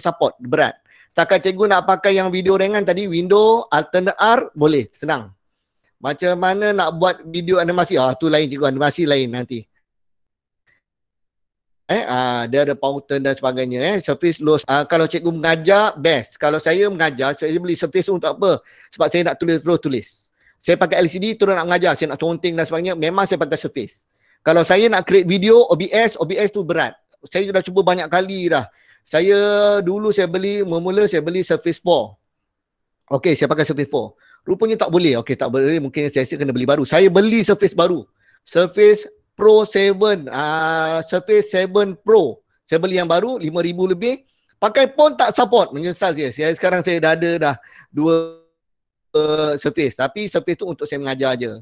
support, berat. Setakat cikgu nak pakai yang video ringan tadi, Windows, Alternate R, boleh, senang. Macam mana nak buat video animasi? Tu lain cikgu, animasi lain nanti. Dia ada fountain dan sebagainya. Surface low. Kalau cikgu mengajar, best. Kalau saya mengajar, saya beli Surface untuk apa? Sebab saya nak tulis. Saya pakai LCD, terus nak mengajar. Saya nak counting dan sebagainya. Memang saya pakai Surface. Kalau saya nak create video, OBS tu berat. Saya dah cuba banyak kali dah. Dulu saya beli Surface 4. Okey, saya pakai Surface 4. Rupanya tak boleh. Okey, tak boleh. Mungkin saya kena beli baru. Saya beli Surface baru. Surface Pro 7. Surface 7 Pro. Saya beli yang baru, 5,000 lebih. Pakai pun tak support. Menyesal saya. Sekarang saya dah ada dah 2 Surface. Tapi Surface tu untuk saya mengajar je.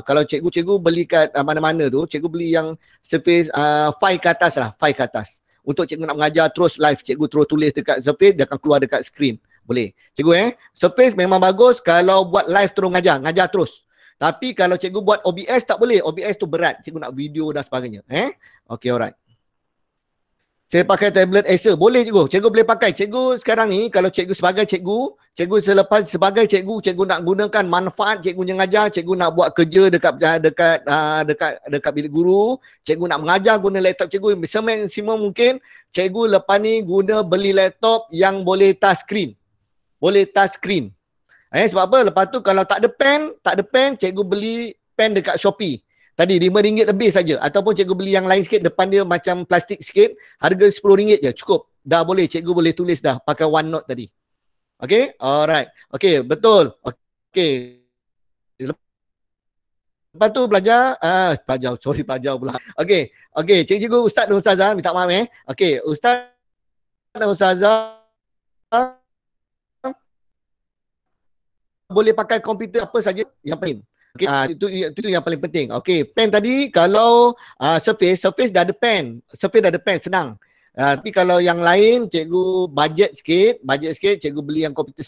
Kalau cikgu beli kat mana-mana tu, cikgu beli yang Surface 5 ke atas lah. 5 ke atas. Untuk cikgu nak mengajar terus live, cikgu terus tulis dekat Surface, dia akan keluar dekat screen. Boleh. Cikgu Surface memang bagus kalau buat live terus ngajar terus. Tapi kalau cikgu buat OBS tak boleh. OBS tu berat. Cikgu nak video dan sebagainya. Okey, alright. Saya pakai tablet Acer. Boleh cikgu. Cikgu boleh pakai. Cikgu sekarang ni kalau cikgu sebagai cikgu selepas sebagai cikgu nak gunakan manfaat cikgu yang ngajar, cikgu nak buat kerja dekat bilik guru, cikgu nak mengajar guna laptop cikgu semaksimum mungkin, cikgu lepas ni beli laptop yang boleh touch screen. Sebab apa? Lepas tu kalau tak ada pen, cikgu beli pen dekat Shopee. Tadi RM5 lebih saja. Ataupun cikgu beli yang lain sikit, depan dia macam plastik sikit, harga RM10 je, cukup. Dah boleh, cikgu boleh tulis dah pakai OneNote tadi. Okey? Alright. Okey, betul. Okey. Lepas tu pelajar pula. Okey, cikgu Ustaz dan Ustazah, minta maaf Okey, Ustaz dan Ustazah boleh pakai komputer apa saja yang penting. Okay, itu yang paling penting. Okay, pen tadi kalau surface dah ada pen. Surface dah ada pen, senang. Tapi kalau yang lain, cikgu budget sikit, cikgu beli yang komputer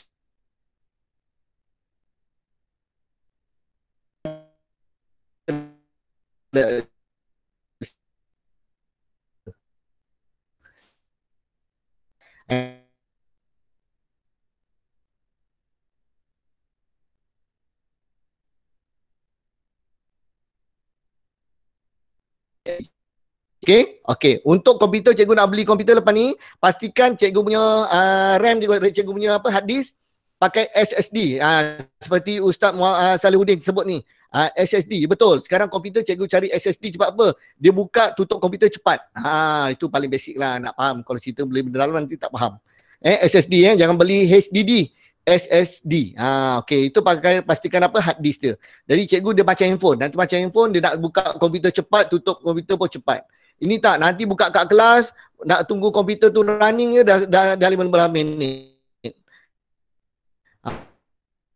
Okay. Untuk komputer, cikgu nak beli komputer lepas ni, pastikan cikgu punya RAM juga, cikgu punya hard disk pakai SSD. Seperti Ustaz Salihuddin sebut ni. SSD, betul. Sekarang komputer cikgu cari SSD cepat apa? Dia buka, tutup komputer cepat. Itu paling basic lah, nak faham. Kalau cerita beli benda dalam nanti tak faham. SSD, jangan beli HDD. SSD. Okay, itu pastikan hard disk dia. Jadi cikgu dia macam handphone. Nanti macam handphone, dia nak buka komputer cepat, tutup komputer pun cepat. Ini tak, nanti buka kat kelas, nak tunggu komputer tu running je dah 15 minit.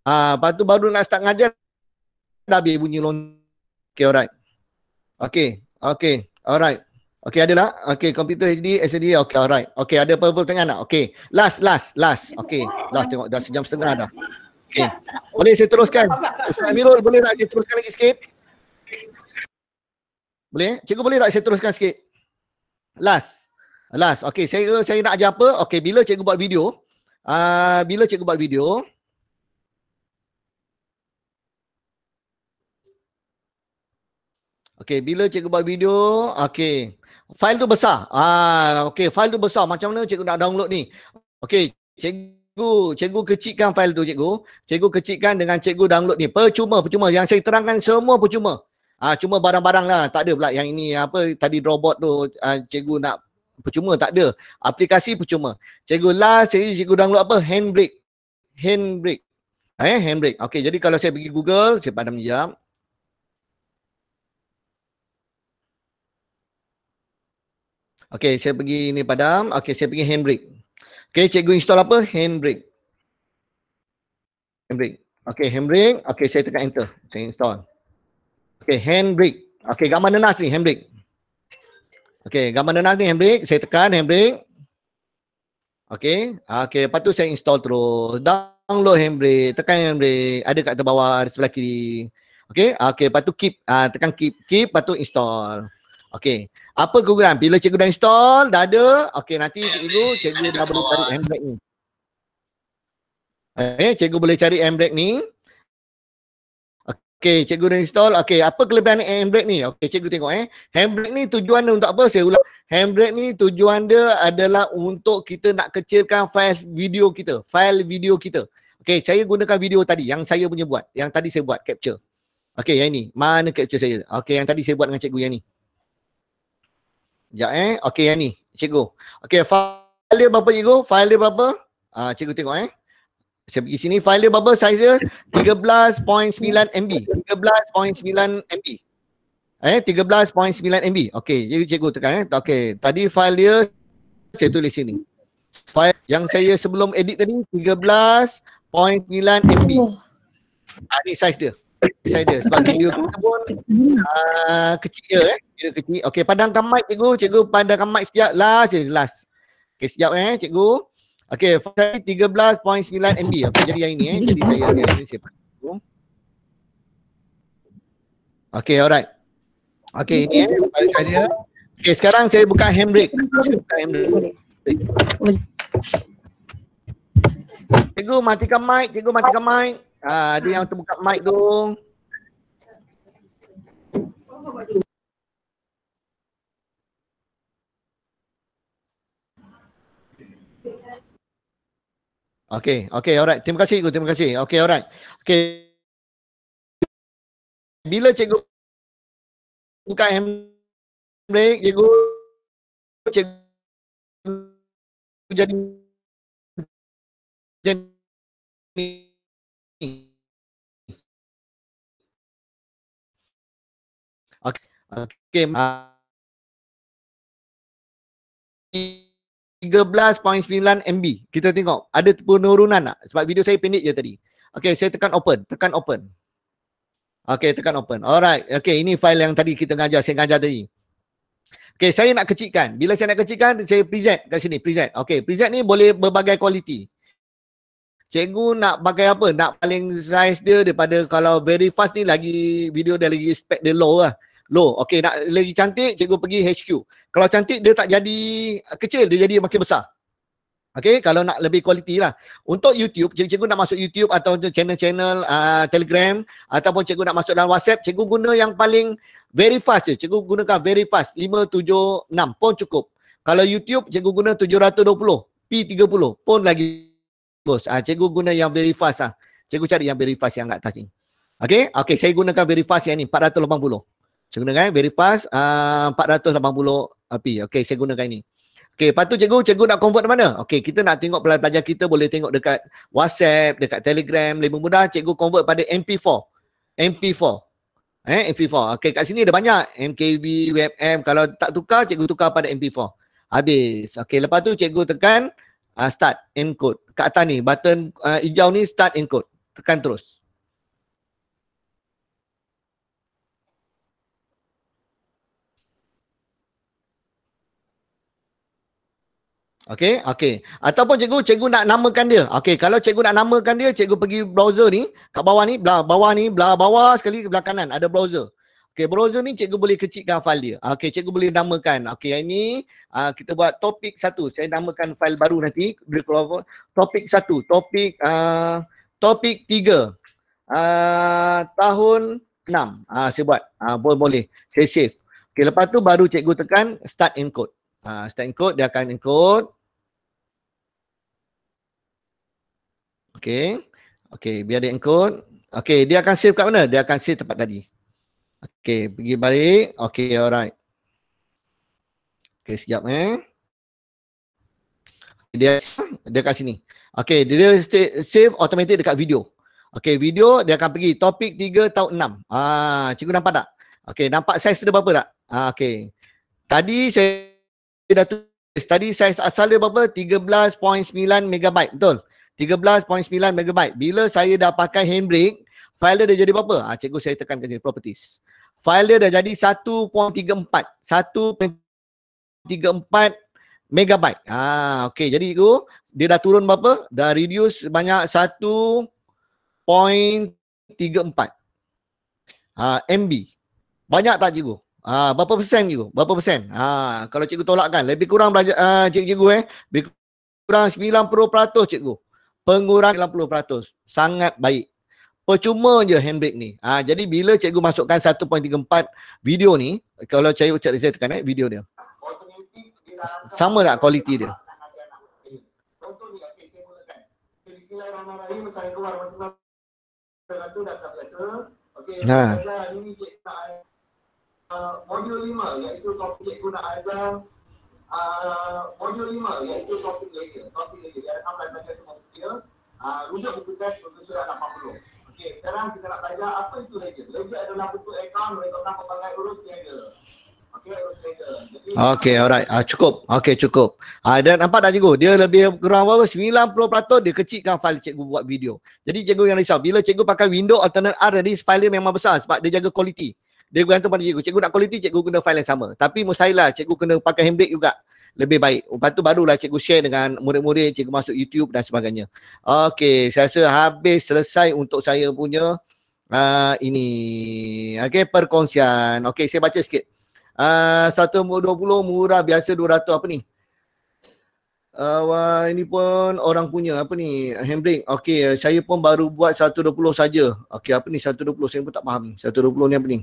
Lepas tu baru nak start ngajar, dah habis bunyi lonceng. Okay, alright. Okay, alright. Okay, adalah. Okay, komputer HD, SSD, okay, alright. Okay, ada apa-apa pertanyaan tak? Okay, last. Okay, last tengok dah sejam setengah dah. Okay, boleh saya teruskan? Ustaz Amirul, boleh tak saya teruskan lagi sikit? Boleh? Cikgu boleh tak saya teruskan sikit? Last. Okay, saya nak ajar apa? Okay, bila cikgu buat video, okay, bila cikgu buat video, okay, file tu besar. Okay, file tu besar. Macam mana cikgu nak download ni? Okay, cikgu kecilkan file tu cikgu. Cikgu kecilkan dengan cikgu download ni. Percuma. Yang saya terangkan semua percuma. Cuma barang-barang lah. Tak ada pula yang ini tadi robot tu cikgu nak percuma, tak ada. Aplikasi percuma. Cikgu download apa? Handbrake. Handbrake. Okay, jadi kalau saya pergi Google, saya padam jap. Okay, saya pergi ni padam. Okay, saya pergi Handbrake. Okay, cikgu install apa? Handbrake. Okay, Handbrake. Okay, saya tekan enter. Saya install. Okay, Handbrake. Okay, gambar nenas ni, Handbrake. Okay, gambar nenas ni, Handbrake. Saya tekan Handbrake. Okay, lepas tu saya install terus. Download Handbrake. Tekan Handbrake. Ada kat atas bawah, ada sebelah kiri. Okay, lepas tu keep. Tekan keep. Lepas tu install. Okay, apa keguguran? Bila cikgu dah install, dah ada. Okay, nanti cikgu dah boleh cari Handbrake ni. Cikgu boleh cari Handbrake ni. Okay, cikgu dah install. Okay, apa kelebihan Handbrake ni? Okay, cikgu tengok Handbrake ni tujuan dia untuk apa? Saya ulang. Handbrake ni tujuan dia adalah untuk kita nak kecilkan file video kita. Okay, saya gunakan video tadi yang saya punya buat. Yang tadi saya buat, capture. Okay, yang ini. Mana capture saya? Okay, yang tadi saya buat dengan cikgu yang ni. Sekejap Okay, yang ni. Cikgu. Okay, file dia berapa cikgu? File dia berapa? Cikgu tengok Saya pergi sini, file dia berapa saiz dia? 13.9 MB. 13.9 MB. 13.9 MB. Okey, jadi cikgu tekan Okey, tadi file dia saya tulis sini. File yang saya sebelum edit tadi 13.9 MB. Ini saiz dia. Sebab video tu pun kecil je Video kecil. Okey, padamkan mic cikgu. Padamkan mic sekejap. Last. Okey, sekejap cikgu. Okey, file 13.9 MB. Okey, jadi yang ini Jadi saya ini saya pakai. Okey, alright. Okey, ini file saya. Okey, sekarang saya buka Handbrake. Cikgu matikan mic. Ada yang terbuka mic tu. Okey, alright. Terima kasih. Okey, alright. Okey. Bila cikgu buka Handbrake, cikgu jadi Okey. 13.9 MB. Kita tengok ada penurunan tak? Sebab video saya pendek je tadi. Okey, saya tekan open. Okay, tekan open. Alright. Okay, ini file yang tadi kita saya ngajar tadi. Okay, saya nak kecilkan. Bila saya nak kecilkan, saya preset kat sini. Preset. Okay, preset ni boleh berbagai kualiti. Cikgu nak pakai apa? Nak paling size dia daripada kalau very fast ni lagi video dia lagi spek dia low lah. Low. Okay, nak lagi cantik, cikgu pergi HQ. Kalau cantik dia tak jadi kecil, dia jadi makin besar. Okay, kalau nak lebih kualiti lah. Untuk YouTube, cikgu nak masuk YouTube atau channel-channel Telegram ataupun cikgu nak masuk dalam WhatsApp, cikgu guna yang paling very fast je. Cikgu gunakan very fast, 576 pun cukup. Kalau YouTube, cikgu guna 720, P30 pun lagi bagus. Cikgu guna yang very fast lah. Cikgu cari yang very fast yang kat atas ni. Okay, okay, saya gunakan very fast yang ni, 480. Saya gunakan very fast, 480 P. Okay, saya gunakan ini. Okay, lepas tu cikgu nak convert mana? Okay, kita nak tengok pelajar kita boleh tengok dekat WhatsApp, dekat Telegram, lebih mudah cikgu convert pada MP4. MP4. MP4. Okay, kat sini ada banyak. MKV, WebM. Kalau tak tukar, cikgu tukar pada MP4. Habis. Okay, lepas tu cikgu tekan start encode. Kat atas ni, button hijau ni start encode. Tekan terus. Okey, okey. Ataupun cikgu nak namakan dia. Okey, kalau cikgu nak namakan dia, cikgu pergi browser ni, kat bawah ni, belah bawah sekali belah kanan ada browser. Okey, browser ni cikgu boleh kecilkan file dia. Okey, cikgu boleh namakan. Okey, yang ini kita buat topik 1. Saya namakan file baru nanti, topik 1, topik 3. Tahun 6. Saya buat. Boleh. Saya save. Okey, lepas tu baru cikgu tekan start encode. Start encode, dia akan encode. Okey. Okey, biar dia encode. Okey, dia akan save kat mana? Dia akan save tempat tadi. Okey, pergi balik. Okey, alright. Okey, sekejap Dia kat sini. Okey, dia save automatic dekat video. Okey, video dia akan pergi topik 3 tahun 6. Cikgu nampak tak? Okey, nampak size dia berapa tak? Okey. Tadi saya dah tulis, tadi size asal dia berapa? 13.9 MB, betul? 13.9 MB. Bila saya dah pakai handbrake, file dia dah jadi berapa? Cikgu saya tekan ke sini, properties. File dia dah jadi 1.34 MB. Okey, jadi cikgu, dia dah turun berapa? Dah reduce banyak 1.34 MB. Banyak tak cikgu? Berapa persen cikgu? Berapa persen? Kalau cikgu tolakkan, lebih kurang belajar cikgu lebih kurang 90% cikgu. Pengurang 90%. Sangat baik. Percuma je handbrake ni. Jadi bila cikgu masukkan 1.34 video ni, kalau saya tekan video dia. Sama tak kualiti dia? Contoh ni, okay, saya mulakan. Bismillahirrahmanirrahim, saya keluar macam-macam data biasa. Okey, ini cikgu modul 5 iaitu topik cikgu nak ajar modul 5 iaitu topik ledger. Dia akan belajar semua dia. Rujuk buku test untuk surat 80. Okey, sekarang kita nak belajar apa itu ledger. Ledger adalah buku akaun rekonan pelbagai urus niaga. Okey, urus ledger. Okey, alright. Cukup. Okey, cukup. Dan nampak tak cikgu? Dia lebih kurang berapa? 90% dia kecilkan file cikgu buat video. Jadi cikgu yang risau. Bila cikgu pakai Windows Alternate R tadi, file dia memang besar sebab dia jaga kualiti. Dia bergantung pada cikgu. Cikgu nak kualiti, cikgu guna file yang sama. Tapi mustahil lah, cikgu kena pakai handbrake juga. Lebih baik. Lepas tu barulah cikgu share dengan murid-murid, cikgu masuk YouTube dan sebagainya. Okey, saya rasa habis selesai untuk saya punya ini. Okey, perkongsian. Okey, saya baca sikit. 120 murah biasa 200 apa ni? Ini pun orang punya apa ni? Handbrake. Okey, saya pun baru buat 120 saja. Okey, apa ni 120? Saya pun tak faham ni. 120 ni apa ni?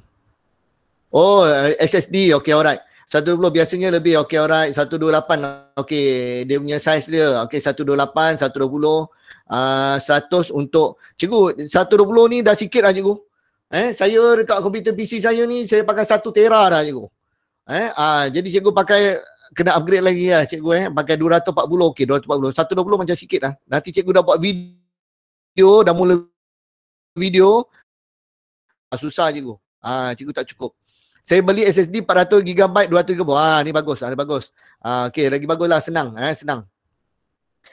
Oh, SSD. Okey, alright. 120 biasanya lebih. Okey, alright. 128. Okey, dia punya size dia. Okey, 128, 120, 100 untuk cikgu. 120 ni dah sikit lah cikgu. Saya dekat komputer PC saya ni saya pakai 1 tera dah cikgu. Jadi cikgu pakai kena upgrade lagi lah cikgu pakai 240. Okey, 240. 120 macam sikit lah. Nanti cikgu dah buat video, dah mula video. Susah cikgu. Cikgu tak cukup. Saya beli SSD 400GB 200GB. Ni bagus. Ni bagus. Okey, lagi baguslah, senang, senang.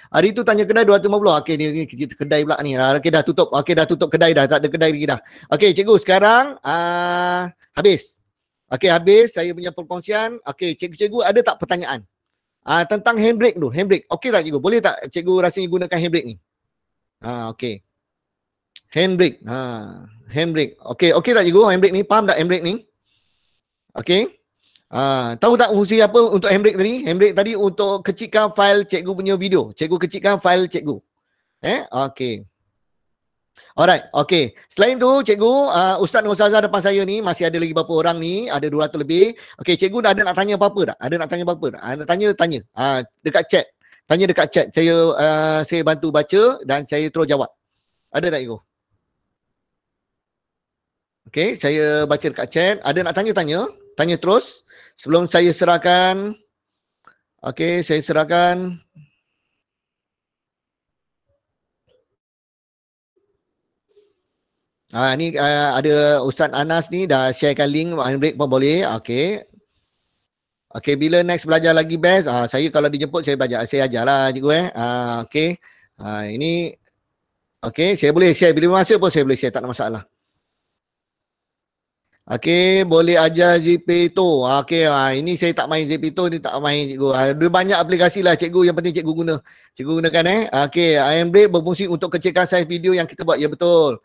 Hari tu tanya kedai 250. Okey, ni kita kedai pula ni. Okey, dah tutup. Okey, dah tutup kedai dah. Tak ada kedai lagi dah. Okey, cikgu sekarang habis. Okey, habis saya punya perkongsian. Okey, cikgu-cikgu ada tak pertanyaan? Tentang handbrake tu. Handbrake. Okey tak cikgu? Boleh tak cikgu rasanya gunakan handbrake ni? Okey. Handbrake. Handbrake. Okey, okey tak cikgu handbrake ni? Faham tak handbrake ni? Okey. Tahu tak fungsi apa untuk handbrake tadi? Handbrake tadi untuk kecilkan fail cikgu punya video. Cikgu kecilkan fail cikgu. Okey. Alright, okey. Selain tu cikgu, ustaz dan ustazah depan saya ni masih ada lagi berapa orang ni? Ada 200 lebih. Okey, cikgu dah ada nak tanya apa-apa tak? Ada nak tanya apa-apa tak? Nak tanya. Dekat chat. Tanya dekat chat. Saya bantu baca dan saya terus jawab. Ada tak cikgu? Okey, saya baca dekat chat. Ada nak tanya? Tanya terus. Sebelum saya serahkan. Okey, saya serahkan. Ni ada Ustaz Anas ni dah sharekan link handbrake pun boleh. Okey. Okey, bila next belajar lagi best? Saya kalau dijemput saya ajarlah cikgu okey. Ini okey, saya boleh share bila masa pun saya boleh share, tak ada masalah. Okey, boleh ajar Zepeto. Okey, ini saya tak main Zepeto ni, tak main cikgu. Ada banyak aplikasi lah cikgu, yang penting cikgu guna. Cikgu gunakan Okey, handbrake berfungsi untuk kecilkan saiz video yang kita buat. Ya betul.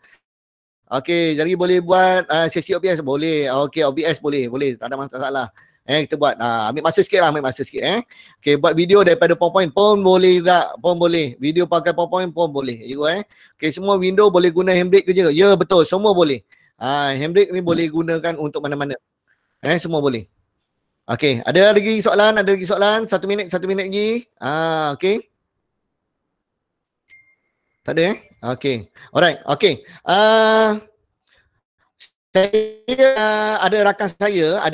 Okey, jadi boleh buat sesi OBS boleh. Okey, OBS boleh, tak ada masalah. Kita buat. Ambil masa sikit lah, Okey, buat video daripada PowerPoint pun boleh juga, Video pakai PowerPoint pun boleh. Cikgu Okey, semua window boleh guna handbrake ke je? Ya betul, semua boleh. Handbrake ni boleh gunakan untuk mana-mana. Semua boleh. Okey, ada lagi soalan? 1 minit lagi. Okey. Tak ada Okey. Alright, okey. Saya ada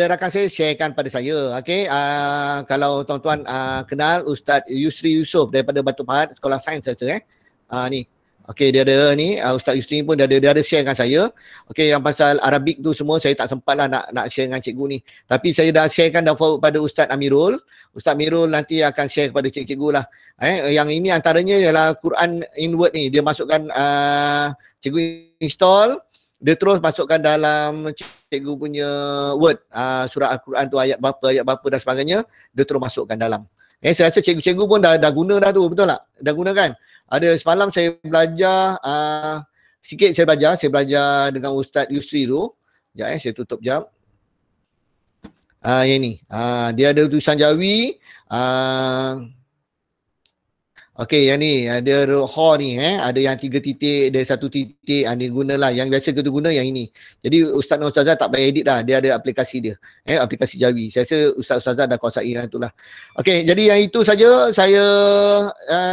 rakan saya sharekan pada saya. Okey, kalau tuan-tuan kenal Ustaz Yusri Yusof daripada Batu Pahat Sekolah Sains rasa ni. Okey, dia ada ni Ustaz Yusri pun dia ada sharekan saya. Okey, yang pasal Arabik tu semua saya tak sempat lah nak share dengan cikgu ni. Tapi saya dah sharekan dah forward pada Ustaz Amirul. Ustaz Amirul nanti akan share kepada cikgu lah. Yang ini antaranya ialah Quran in Word ni. Dia masukkan cikgu install, dia terus masukkan dalam cikgu punya Word, surah Al-Quran tu ayat berapa dan sebagainya, dia terus masukkan dalam. Saya rasa cikgu-cikgu pun dah guna dah tu, betul tak? Dah guna kan? Ada semalam saya belajar, sikit saya belajar dengan Ustaz Yusri tu. Sekejap saya tutup jap. Yang ni, dia ada tulisan Jawi. Okey, yang ni ada ha ni ada yang 3 titik, ada 1 titik, dia gunalah yang biasa kita guna yang ini. Jadi ustaz dan ustazah tak payah edit dah, dia ada aplikasi dia. Aplikasi Jawi. Saya rasa ustaz ustazah dah kuasai yang itulah. Okey, jadi yang itu saja saya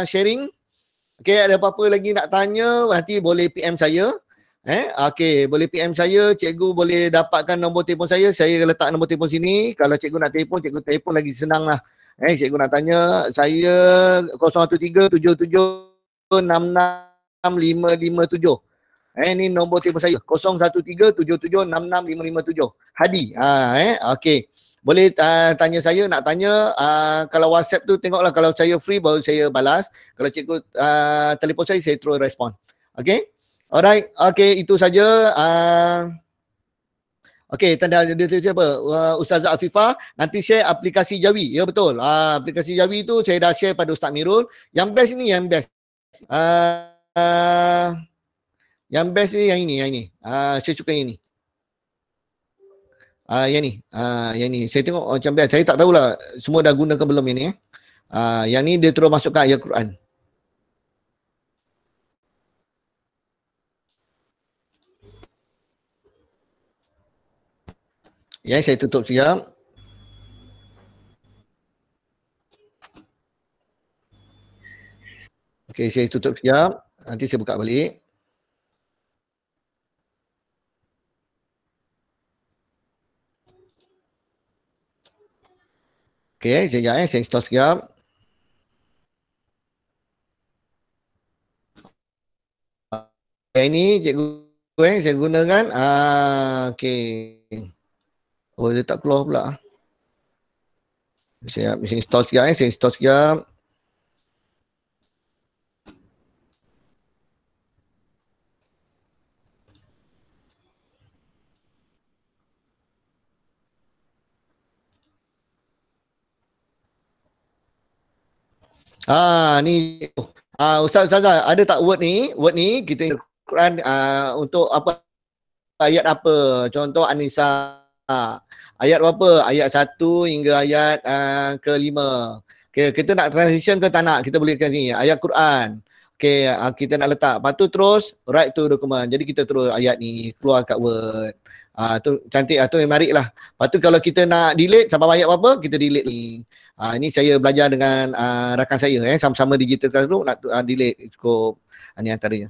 sharing. Okey, ada apa-apa lagi nak tanya nanti boleh PM saya. Okey, boleh PM saya, cikgu boleh dapatkan nombor telefon saya letak nombor telefon sini. Kalau cikgu nak telefon, cikgu telefon lagi senang lah. Cikgu nak tanya, saya 013-7766-557. Ini nombor telefon saya, 013-7766-557. Hadi. Okey. Boleh tanya saya, nak tanya, kalau WhatsApp tu tengoklah, kalau saya free baru saya balas. Kalau cikgu telefon saya terus respon. Okey. Alright. Okey, itu saja. Okey, tanda dia siapa? Ustazah Afifah nanti share aplikasi Jawi. Ya betul. Aplikasi Jawi tu saya dah share pada Ustaz Mirul. Yang best ni, yang best. Yang best ni yang ini. Saya suka yang ini. Yang ni. Saya tengok macam best. Saya tak tahulah semua dah gunakan belum yang ni. Yang ni dia terus masukkan ayat Quran. Ya, saya tutup sekejap. Okey, saya tutup sekejap. Nanti saya buka balik. Okey, sekejap saya install sekejap. Ini cikgu saya gunakan. Okey. Oh, dia tak keluar pula. Saya install sekejap. Saya install sekejap. Ni Ustazah ada tak word ni? Word ni kita Quran untuk apa, ayat apa? Contoh An-Nisa. Ayat berapa? Ayat 1 hingga ayat ke-5. Okay, kita nak transition ke tak nak? Kita boleh kat sini. Ayat Quran. Okay, kita nak letak. Lepas tu terus write to document. Jadi kita terus ayat ni keluar kat Word. Tu cantik lah, tu menarik lah. Lepas tu kalau kita nak delete sampai ayat apa, kita delete ni. Ini saya belajar dengan rakan saya. Sama-sama digital classroom nak delete cukup. Ni antaranya.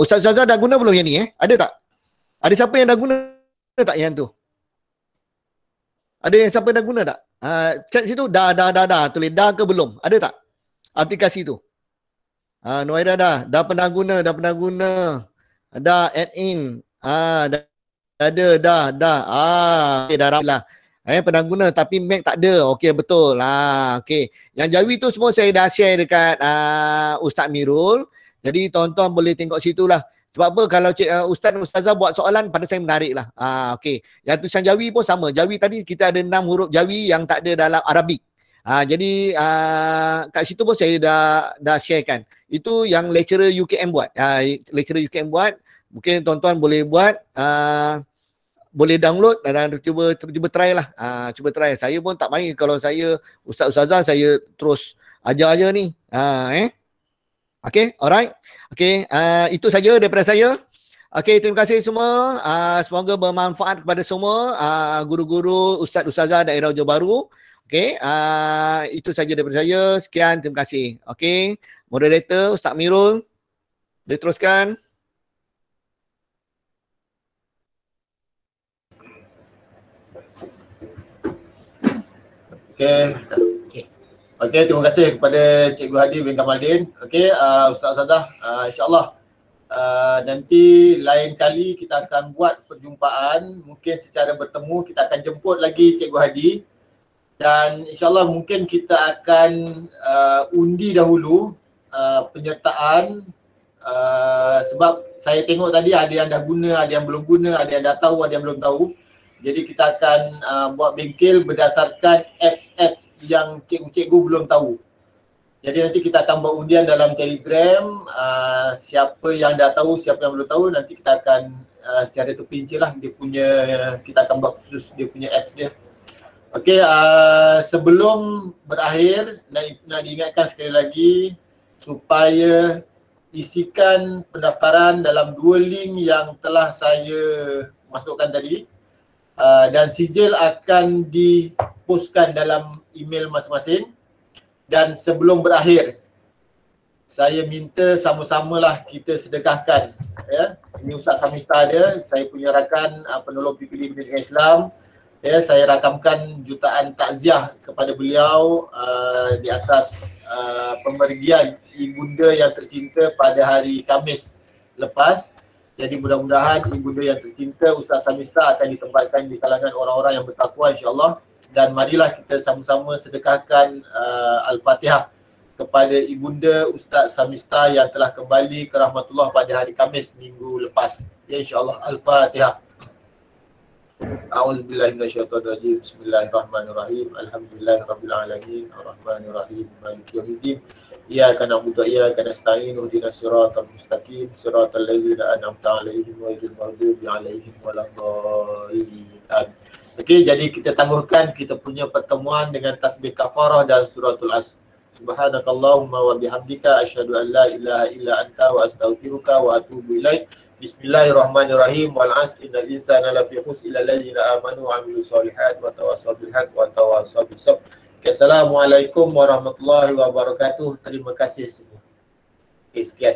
Ustaz Zazah dah guna belum yang ni? Ada tak? Ada siapa yang dah guna tak yang tu? Ada yang siapa dah guna tak? Chat situ dah. Tulis dah ke belum? Ada tak? Aplikasi tu. Noira dah pernah guna. Dah add in. Dah ada. Okay, dah ramai lah. Pernah guna tapi Mac tak ada. Okey, betul. Okey. Yang Jawi tu semua saya dah share dekat Ustaz Mirul. Jadi tuan-tuan boleh tengok situ lah. Sebab apa kalau Ustazah buat soalan pada saya menarik lah. Okey. Yang tulisan Jawi pun sama. Jawi tadi kita ada 6 huruf Jawi yang tak ada dalam Arabik. Jadi kat situ pun saya dah sharekan. Itu yang lecturer UKM buat. Lecturer UKM buat. Mungkin tuan-tuan boleh buat. Boleh download dan cuba try lah. Cuba try. Saya pun tak main kalau saya Ustazah saya terus ajar aja ni. Okay, alright. Okay, itu saja daripada saya. Okay, terima kasih semua. Semoga bermanfaat kepada semua guru-guru, ustaz-ustazah daerah Johor Bahru. Okay, itu saja daripada saya. Sekian, terima kasih. Okay, moderator Ustaz Mirul, boleh teruskan. Okey, terima kasih kepada Cikgu Hadi bin Kamaldin. Okey, Ustaz-Ustazah, insya-Allah nanti lain kali kita akan buat perjumpaan, mungkin secara bertemu, kita akan jemput lagi Cikgu Hadi dan insya-Allah mungkin kita akan undi dahulu penyertaan sebab saya tengok tadi ada yang dah guna, ada yang belum guna, ada yang dah tahu, ada yang belum tahu. Jadi kita akan buat bengkel berdasarkan apps yang cikgu-cikgu belum tahu. Jadi nanti kita akan buat undian dalam Telegram, siapa yang dah tahu, siapa yang belum tahu, nanti kita akan secara terperinci lah dia punya, kita akan buat khusus dia punya apps dia. Okey, sebelum berakhir nak diingatkan sekali lagi supaya isikan pendaftaran dalam 2 link yang telah saya masukkan tadi. Dan sijil akan dipostkan dalam email masing-masing. Dan sebelum berakhir, saya minta sama-samalah kita sedekahkan. Ya. Ini Ustaz Samista ada, saya punya rakan penolong PPD Pendidikan Islam. Ya, saya rakamkan jutaan takziah kepada beliau di atas pemergian ibunda yang tercinta pada hari Khamis lepas. Jadi mudah-mudahan ibunda yang tercinta Ustaz Samista akan ditempatkan di kalangan orang-orang yang bertakwa insya-Allah. Dan marilah kita sama-sama sedekahkan Al-Fatihah kepada ibunda Ustaz Samista yang telah kembali ke rahmatullah pada hari Khamis minggu lepas. Ya, insya-Allah. Al-Fatihah. A'udzubillahi minasyaitonirrajim. Bismillahirrahmanirrahim. Alhamdulillahirabbil alamin. Arrahmanirrahim. Maliki yaumiddin. Iyyaka na'budu wa iyyaka nasta'in. Ihdinas siratal mustaqim. Siratal ladzina an'amta 'alaihim ghairil maghdubi 'alaihim waladdallin. Okey, jadi kita tangguhkan kita punya pertemuan dengan tasbih kafarah dan suratul Asr. Subhanakallahumma wa bihamdika asyhadu an la ilaha illa anta wa astaghfiruka wa atubu ilaik. Bismillahirrahmanirrahim. Wal 'asr innal insana lafi khusr illa alladziina aamanu wa 'amilus shalihat wa tawassaw bil haqq wa tawassaw bis sabr. Assalamualaikum warahmatullahi wabarakatuh. Terima kasih semua. Okay, sekian.